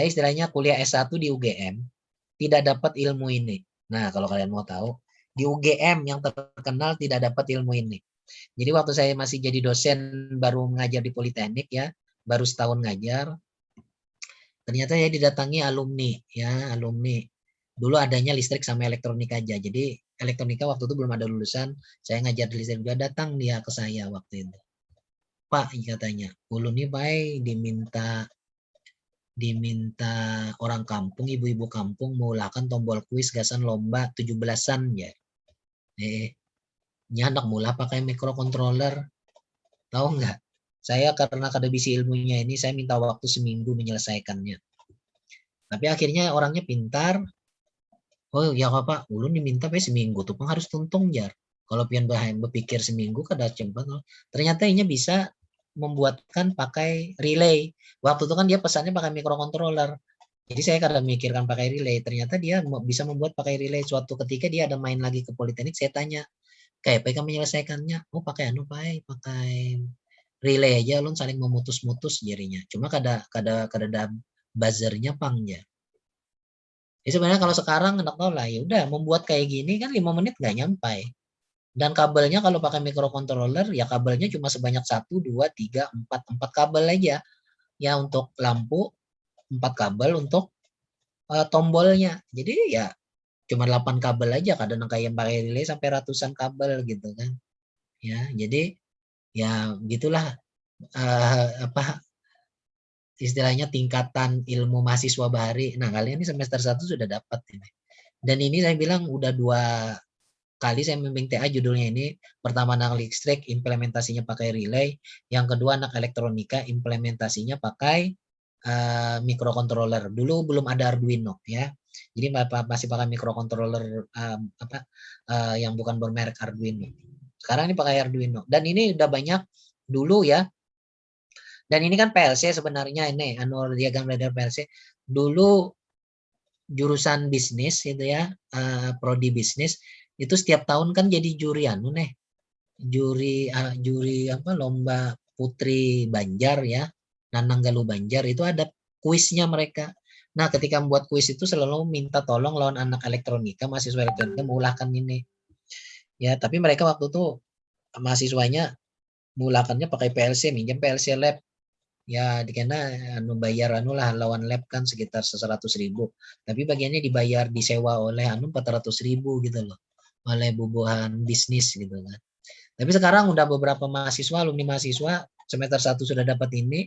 istilahnya kuliah S1 di UGM tidak dapat ilmu ini. Nah, kalau kalian mau tahu, di UGM yang terkenal tidak dapat ilmu ini. Jadi waktu saya masih jadi dosen baru mengajar di Politeknik ya, baru setahun ngajar, ternyata ya didatangi alumni ya, alumni. Dulu adanya listrik sama elektronik aja. Jadi elektronika waktu itu belum ada lulusan, saya ngajar di listrik juga, datang dia ke saya waktu itu. Pak, katanya, ulun nih Pak diminta orang kampung, ibu-ibu kampung mengulahkan tombol kuis gasan lomba 17-an ya. Ini anak mula pakai microcontroller. Tahu nggak? Saya karena akademisi ilmunya ini, saya minta waktu seminggu menyelesaikannya. Tapi akhirnya orangnya pintar. Oh ya Pak, ulun diminta seminggu tuh harus tuntung jar. Kalau pian berpikir seminggu kada cepat. Ternyata ini bisa membuatkan pakai relay. Waktu itu kan dia pesannya pakai microcontroller. Jadi saya kadang mikirkan pakai relay. Ternyata dia bisa membuat pakai relay. Suatu ketika dia ada main lagi ke Politeknik, saya tanya, kayak apa menyelesaikannya? Oh pakai pakai relay aja, ulun saling memutus-mutus jarinya. Cuma kada ada buzzernya pang ya. Jadi sebenarnya kalau sekarang enak tahu lah, ya udah membuat kayak gini kan 5 menit nggak nyampai. Dan kabelnya kalau pakai microcontroller ya kabelnya cuma sebanyak 1, 2, 3, 4 kabel aja. Ya untuk lampu 4 kabel, untuk tombolnya. Jadi ya cuma 8 kabel aja, kadang kayak yang pakai relay sampai ratusan kabel gitu kan. Ya, jadi ya gitulah apa istilahnya tingkatan ilmu mahasiswa bahari. Nah, kalian ini semester 1 sudah dapat ini. Dan ini saya bilang udah 2 kali saya membimbing TA, judulnya ini. Pertama anak listrik, implementasinya pakai relay. Yang kedua anak elektronika, implementasinya pakai microcontroller. Dulu belum ada Arduino ya. Jadi masih pakai microcontroller yang bukan bermerek Arduino. Sekarang ini pakai Arduino. Dan ini udah banyak dulu ya. Dan ini kan PLC sebenarnya, ini diagram ladder PLC. Dulu jurusan bisnis itu ya, prodi bisnis itu setiap tahun kan jadi juri juri lomba Putri Banjar ya, Nanang Galuh Banjar, itu ada kuisnya mereka. Nah, ketika membuat kuis itu selalu minta tolong lawan anak elektronika, mahasiswa elektronika mengulahkan ini. Ya, tapi mereka waktu itu mahasiswanya mengulahkannya pakai PLC, minjem PLC lab. Ya dikena bayar lah lawan lab kan sekitar 100.000, tapi bagiannya dibayar disewa oleh 400.000 gitu loh, oleh bubuhan bisnis gitu kan. Tapi sekarang udah beberapa mahasiswa, alumni mahasiswa semester 1 sudah dapat ini.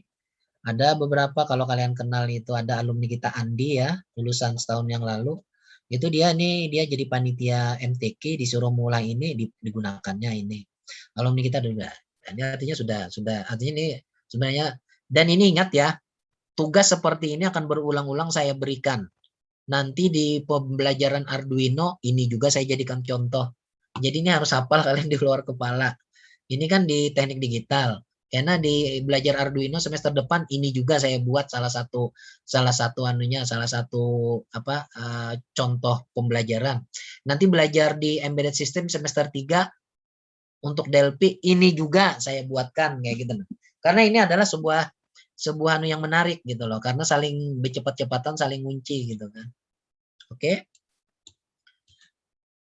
Ada beberapa, kalau kalian kenal itu ada alumni kita Andi ya, lulusan setahun yang lalu. Itu dia jadi panitia MTQ, disuruh mulai ini digunakannya ini. Alumni kita udah. Ini artinya sudah artinya ini sebenarnya. Dan ini ingat ya, tugas seperti ini akan berulang-ulang saya berikan. Nanti di pembelajaran Arduino, ini juga saya jadikan contoh. Jadi ini harus hafal kalian di luar kepala. Ini kan di teknik digital. Karena di belajar Arduino semester depan ini juga saya buat salah satu contoh pembelajaran. Nanti belajar di embedded system semester 3 untuk Delphi ini juga saya buatkan kayak gitu. Karena ini adalah sebuah yang menarik gitu loh, karena saling bercepat-cepatan, saling ngunci gitu kan. Oke.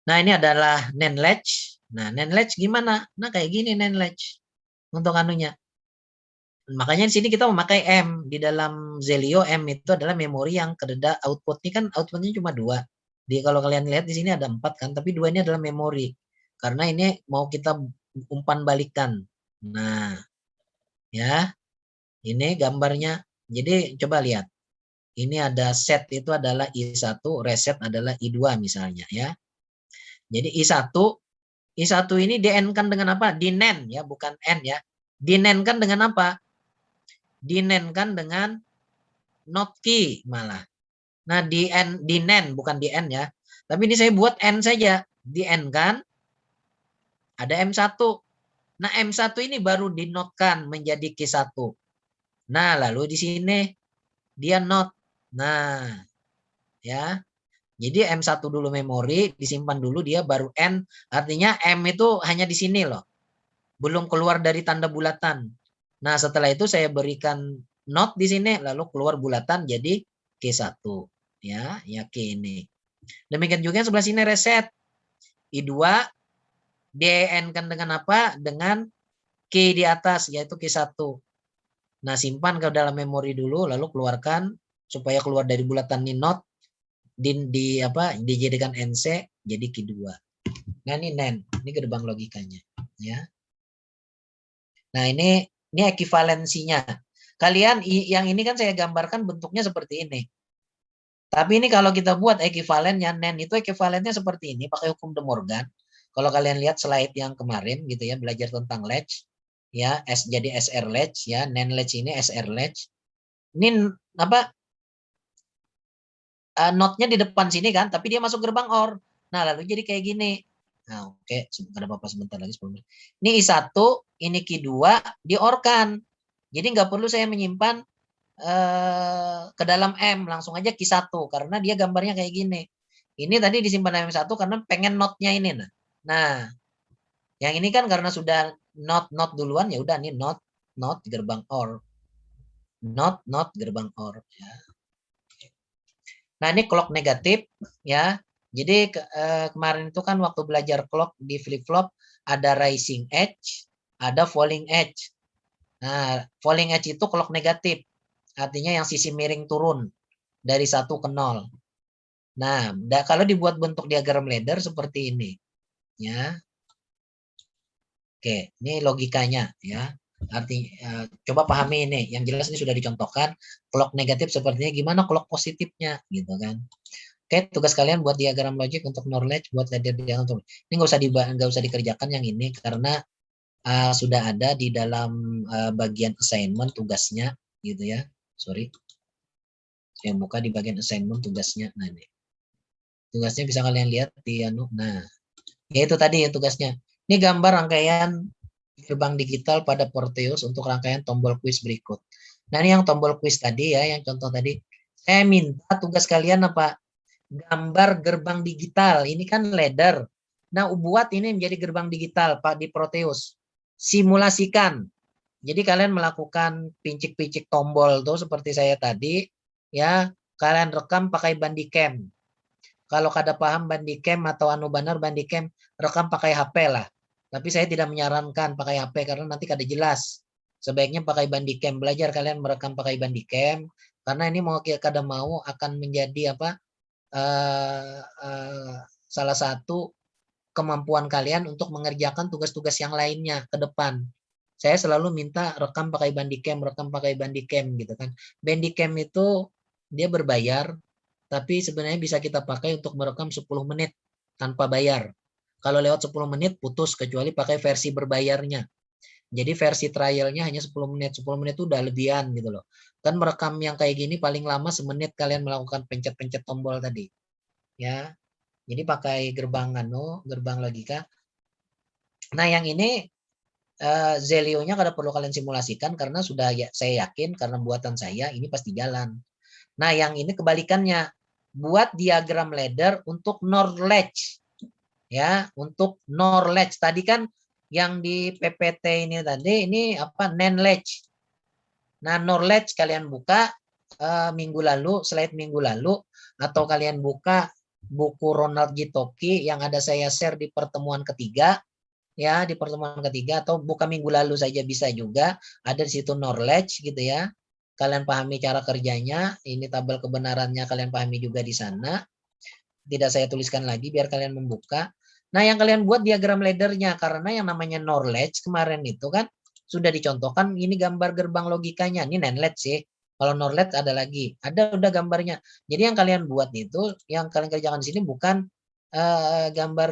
Nah, ini adalah NAND latch. Nah, NAND latch gimana? Nah, kayak gini NAND latch untuk anunya. Makanya di sini kita memakai M. Di dalam Zelio, M itu adalah memori yang kededa output. Ini kan outputnya cuma 2. Kalau kalian lihat di sini ada 4 kan, tapi 2 ini adalah memori. Karena ini mau kita umpan balikan. Nah, ya. Ini gambarnya. Jadi coba lihat. Ini ada set itu adalah I1, reset adalah I2 misalnya ya. Jadi I1 ini di-N-kan dengan apa? Di-NAND ya, bukan N ya. Di-NAND-kan dengan apa? Di-NAND-kan dengan not key malah. Nah, di-NAND bukan di-N ya. Tapi ini saya buat N saja. Di-N-kan ada M1. Nah, M1 ini baru di-not-kan menjadi Q1. Nah, lalu di sini dia not. Nah, ya. Jadi M1 dulu memori, disimpan dulu, dia baru N. Artinya M itu hanya di sini loh. Belum keluar dari tanda bulatan. Nah, setelah itu saya berikan not di sini, lalu keluar bulatan jadi Q1. Ya, Q ini. Demikian juga sebelah sini reset. I2 DN-kan dengan apa? Dengan Q di atas, yaitu Q1. Nah, simpan ke dalam memori dulu, lalu keluarkan supaya keluar dari bulatan ini not, dijadikan NC jadi Q2. Nah, ini NAND, ini gerbang logikanya, ya. Nah, ini ekivalensinya. Kalian yang ini kan saya gambarkan bentuknya seperti ini. Tapi ini kalau kita buat ekivalennya, NAND itu ekivalennya seperti ini, pakai hukum De Morgan. Kalau kalian lihat slide yang kemarin gitu ya, belajar tentang latch, ya, jadi SR latch, ya, NAND latch ini SR latch. Ini apa? Notnya di depan sini kan, tapi dia masuk gerbang OR. Nah, lalu jadi kayak gini. Nah, oke, ada apa-apa sebentar lagi 10 menit. Ini I1, ini Q2 di-OR-kan. Jadi nggak perlu saya menyimpan ke dalam M, langsung aja Q1 karena dia gambarnya kayak gini. Ini tadi disimpan M1 karena pengen notnya ini. Nah, yang ini kan karena sudah not duluan, ya udah nih not gerbang OR. Not gerbang OR, ya. Nah, ini clock negatif ya. Jadi kemarin itu kan waktu belajar clock di flip-flop ada rising edge, ada falling edge. Nah, falling edge itu clock negatif. Artinya yang sisi miring turun dari 1 ke 0. Nah, kalau dibuat bentuk diagram ladder seperti ini. Ya. Oke, ini logikanya ya. Artinya coba pahami ini. Yang jelas ini sudah dicontohkan. Clock negatif sepertinya gimana clock positifnya gitu kan. Oke, tugas kalian buat diagram logic untuk knowledge, buat ladder diagram. Ini nggak usah dikerjakan yang ini karena sudah ada di dalam bagian assignment tugasnya, gitu ya. Sorry, saya buka di bagian assignment tugasnya. Nah, ini tugasnya bisa kalian lihat di Nah, ya itu tadi ya tugasnya. Ini gambar rangkaian gerbang digital pada Porteus untuk rangkaian tombol quiz berikut. Nah, ini yang tombol quiz tadi ya, yang contoh tadi. Saya minta tugas kalian apa? Gambar gerbang digital. Ini kan ladder. Nah, buat ini menjadi gerbang digital Pak di Proteus. Simulasikan. Jadi kalian melakukan pincik-pincik tombol tuh seperti saya tadi, ya. Kalian rekam pakai Bandicam. Kalau kada paham Bandicam atau Banar Bandicam, rekam pakai HP lah. Tapi saya tidak menyarankan pakai HP karena nanti kada jelas. Sebaiknya pakai Bandicam. Belajar kalian merekam pakai Bandicam karena ini mau kada mau akan menjadi apa? Salah satu kemampuan kalian untuk mengerjakan tugas-tugas yang lainnya ke depan. Saya selalu minta rekam pakai Bandicam gitu kan. Bandicam itu dia berbayar, tapi sebenarnya bisa kita pakai untuk merekam 10 menit tanpa bayar. Kalau lewat 10 menit putus kecuali pakai versi berbayarnya. Jadi versi trialnya hanya 10 menit. 10 menit itu udah lebihan gitu loh. Kan merekam yang kayak gini paling lama semenit kalian melakukan pencet-pencet tombol tadi. Ya. Jadi pakai gerbang gerbang logika. Nah, yang ini Zelio-nya kada perlu kalian simulasikan karena sudah saya yakin karena buatan saya ini pasti jalan. Nah, yang ini kebalikannya. Buat diagram ladder untuk NOR latch. Ya, untuk NOR latch. Tadi kan yang di PPT ini tadi ini apa? NAND latch. Nah, NOR latch kalian buka minggu lalu, slide minggu lalu, atau kalian buka buku Ronald G. Toki yang ada saya share di pertemuan ketiga, ya, di pertemuan ketiga, atau buka minggu lalu saja bisa juga, ada di situ NOR latch gitu ya. Kalian pahami cara kerjanya, ini tabel kebenarannya kalian pahami juga di sana. Tidak saya tuliskan lagi biar kalian membuka. Nah, yang kalian buat diagram laddernya karena yang namanya NOR latch kemarin itu kan sudah dicontohkan ini gambar gerbang logikanya. Ini NAND latch sih. Kalau knowledge ada lagi, ada udah gambarnya. Jadi yang kalian buat itu, yang kalian kerjakan di sini bukan gambar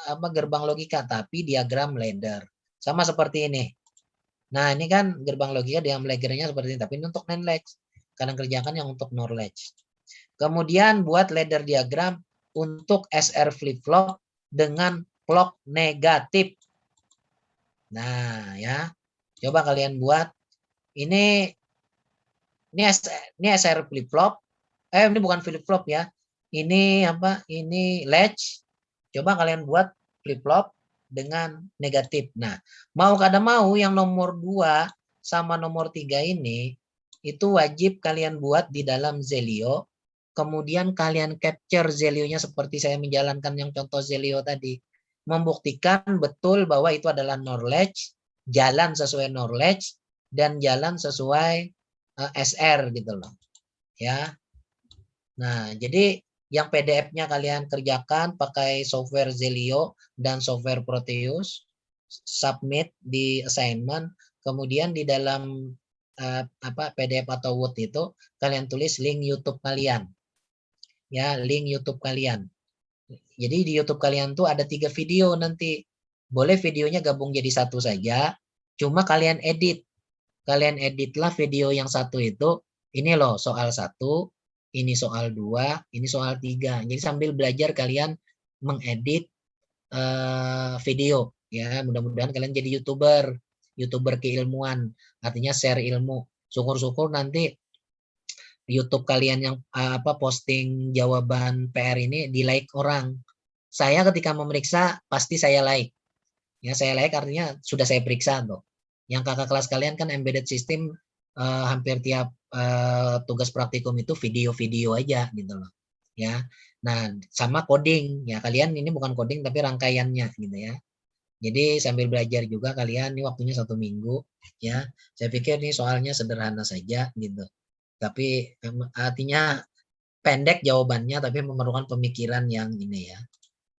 apa gerbang logika, tapi diagram ladder. Sama seperti ini. Nah, ini kan gerbang logika diagram laddernya seperti ini, tapi ini untuk knowledge. Kalian kerjakan yang untuk knowledge. Kemudian buat ladder diagram untuk SR flip-flop dengan clock negatif. Nah, ya. Coba kalian buat. Ini SR flip-flop. Ini bukan flip-flop ya. Ini apa? Ini latch. Coba kalian buat flip-flop dengan negatif. Nah, mau kada mau yang nomor 2 sama nomor 3 ini itu wajib kalian buat di dalam Zelio. Kemudian kalian capture Zelio-nya seperti saya menjalankan yang contoh Zelio tadi. Membuktikan betul bahwa itu adalah knowledge, jalan sesuai knowledge, dan jalan sesuai SR gitu loh. Ya. Nah, jadi yang PDF-nya kalian kerjakan pakai software Zelio dan software Proteus, submit di assignment, kemudian di dalam PDF atau Word itu kalian tulis link YouTube kalian. Ya, link YouTube kalian. Jadi di YouTube kalian tuh ada 3 video nanti. Boleh videonya gabung jadi satu saja, cuma kalian edit. Kalian editlah video yang satu itu, ini loh soal 1, ini soal 2, ini soal 3. Jadi sambil belajar kalian mengedit video ya. Mudah-mudahan kalian jadi YouTuber keilmuan, artinya share ilmu. Syukur-syukur nanti YouTube kalian yang posting jawaban PR ini di like orang. Saya ketika memeriksa pasti saya like. Ya, saya like artinya sudah saya periksa tuh. Yang kakak kelas kalian kan embedded system hampir tiap tugas praktikum itu video-video aja gitu loh. Ya. Nah, sama coding. Ya, kalian ini bukan coding tapi rangkaiannya gitu ya. Jadi sambil belajar juga kalian, ini waktunya 1 minggu ya. Saya pikir ini soalnya sederhana saja gitu. Tapi artinya pendek jawabannya tapi memerlukan pemikiran yang ini ya.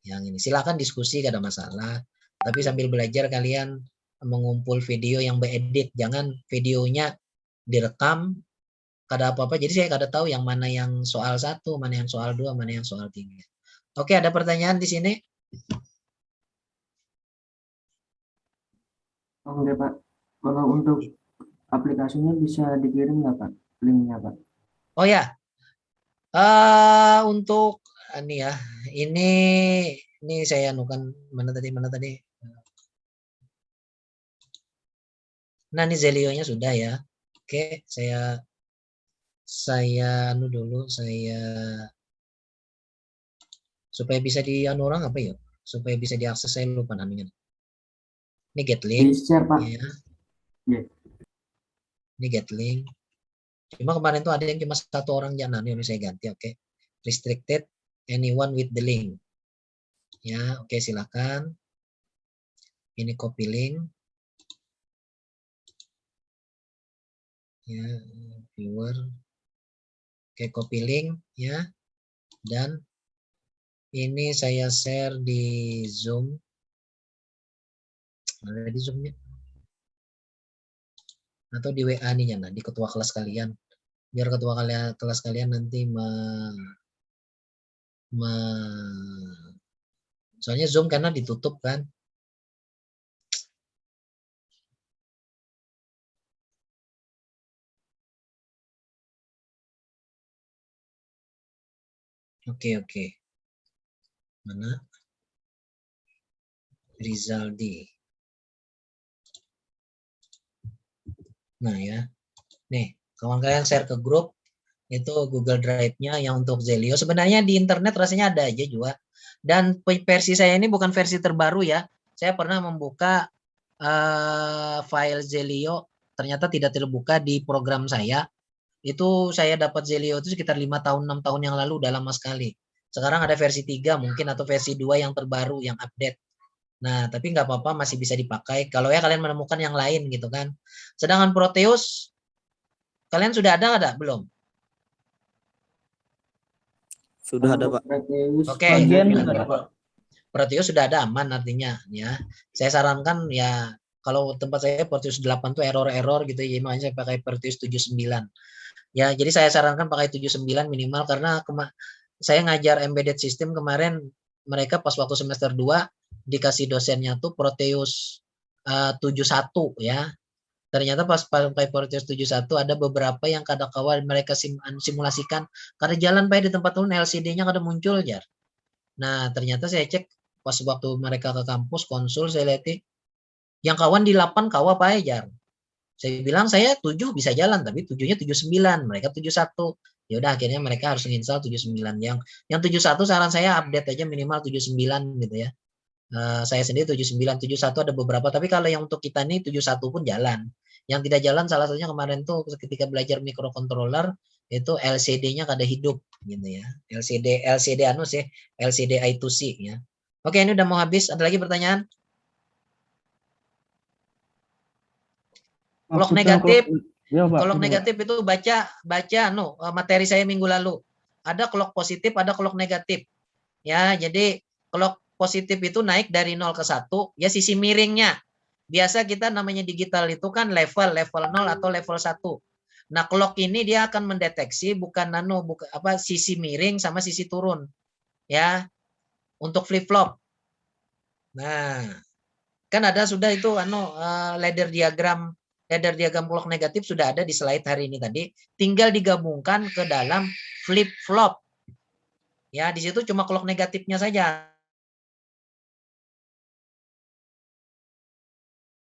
Yang ini silakan diskusi, gak ada masalah. Tapi sambil belajar kalian mengumpul video yang beredit, jangan videonya direkam kada apa-apa. Jadi saya kada tahu yang mana yang soal 1, mana yang soal 2, mana yang soal 3. Oke, ada pertanyaan di sini? Oke Pak, kalau untuk aplikasinya bisa dikirim nggak Pak, linknya Pak? Oh ya, untuk ini ya, ini saya anukan mana tadi? Nah, ini Zelio-nya sudah ya. Oke, saya anu dulu, saya supaya bisa di anu orang apa ya? Supaya bisa diakses, saya lupa namanya. Ini get link. Di share Pak. Ya. Yeah. Ini get link. Cuma kemarin tuh ada yang cuma 1 orang jangan, ini saya ganti, oke. Restricted anyone with the link. Ya, oke, silakan. Ini copy link. Ya, viewer. Oke, copy link ya. Dan ini saya share di Zoom. Ada di Zoom-nya. Atau di WA nih ya, di ketua kelas kalian. Biar ketua kelas kalian nanti soalnya Zoom karena ditutup kan. Oke. Mana? Rizaldi. Nah ya. Nih, kawan kalian share ke grup itu Google Drive-nya yang untuk Zelio. Sebenarnya di internet rasanya ada aja juga. Dan versi saya ini bukan versi terbaru ya. Saya pernah membuka file Zelio, ternyata tidak terbuka di program saya. Itu saya dapat Zelio itu sekitar 5 tahun, 6 tahun yang lalu, udah lama sekali. Sekarang ada versi 3 mungkin atau versi 2 yang terbaru, yang update. Nah, tapi nggak apa-apa, masih bisa dipakai. Kalau ya kalian menemukan yang lain gitu kan. Sedangkan Proteus, kalian sudah ada belum? Sudah ada Pak. Oke. Proteus sudah ada, aman artinya ya. Saya sarankan ya Kalau tempat saya Portius 8 tuh error-error gitu ya, makanya saya pakai Portius 79. Ya, jadi saya sarankan pakai 79 minimal karena saya ngajar embedded system kemarin, mereka pas waktu semester 2 dikasih dosennya tuh Proteus 71 ya. Ternyata pas pakai Proteus 71 ada beberapa yang kadang-kala mereka simulasikan karena jalan di tempat turun LCD-nya kada muncul ya. Nah, ternyata saya cek pas waktu mereka ke kampus konsul, saya lihat yang kawan di 8 kawa apa aja. Saya bilang saya 7 bisa jalan, tapi 7-nya 79, mereka 71. Ya udah akhirnya mereka harus nginstal 79. Yang 71 saran saya update aja minimal 79 gitu ya. Saya sendiri 79, 71 ada beberapa, tapi kalau yang untuk kita nih 71 pun jalan. Yang tidak jalan salah satunya kemarin tuh ketika belajar microcontroller itu LCD-nya kada hidup gitu ya. LCD anu sih, LCD I2C ya. Oke, ini udah mau habis. Ada lagi pertanyaan? Clock negatif, Ya, Pak. clock negatif itu baca materi saya minggu lalu. Ada clock positif, ada clock negatif. Ya, jadi clock positif itu naik dari 0 ke 1, ya sisi miringnya. Biasa kita namanya digital itu kan level 0 atau level 1. Nah, clock ini dia akan mendeteksi bukan sisi miring sama sisi turun. Ya. Untuk flip flop. Nah, kan ada sudah itu ladder diagram clock negatif sudah ada di slide hari ini tadi, tinggal digabungkan ke dalam flip flop. Ya, di situ cuma clock negatifnya saja.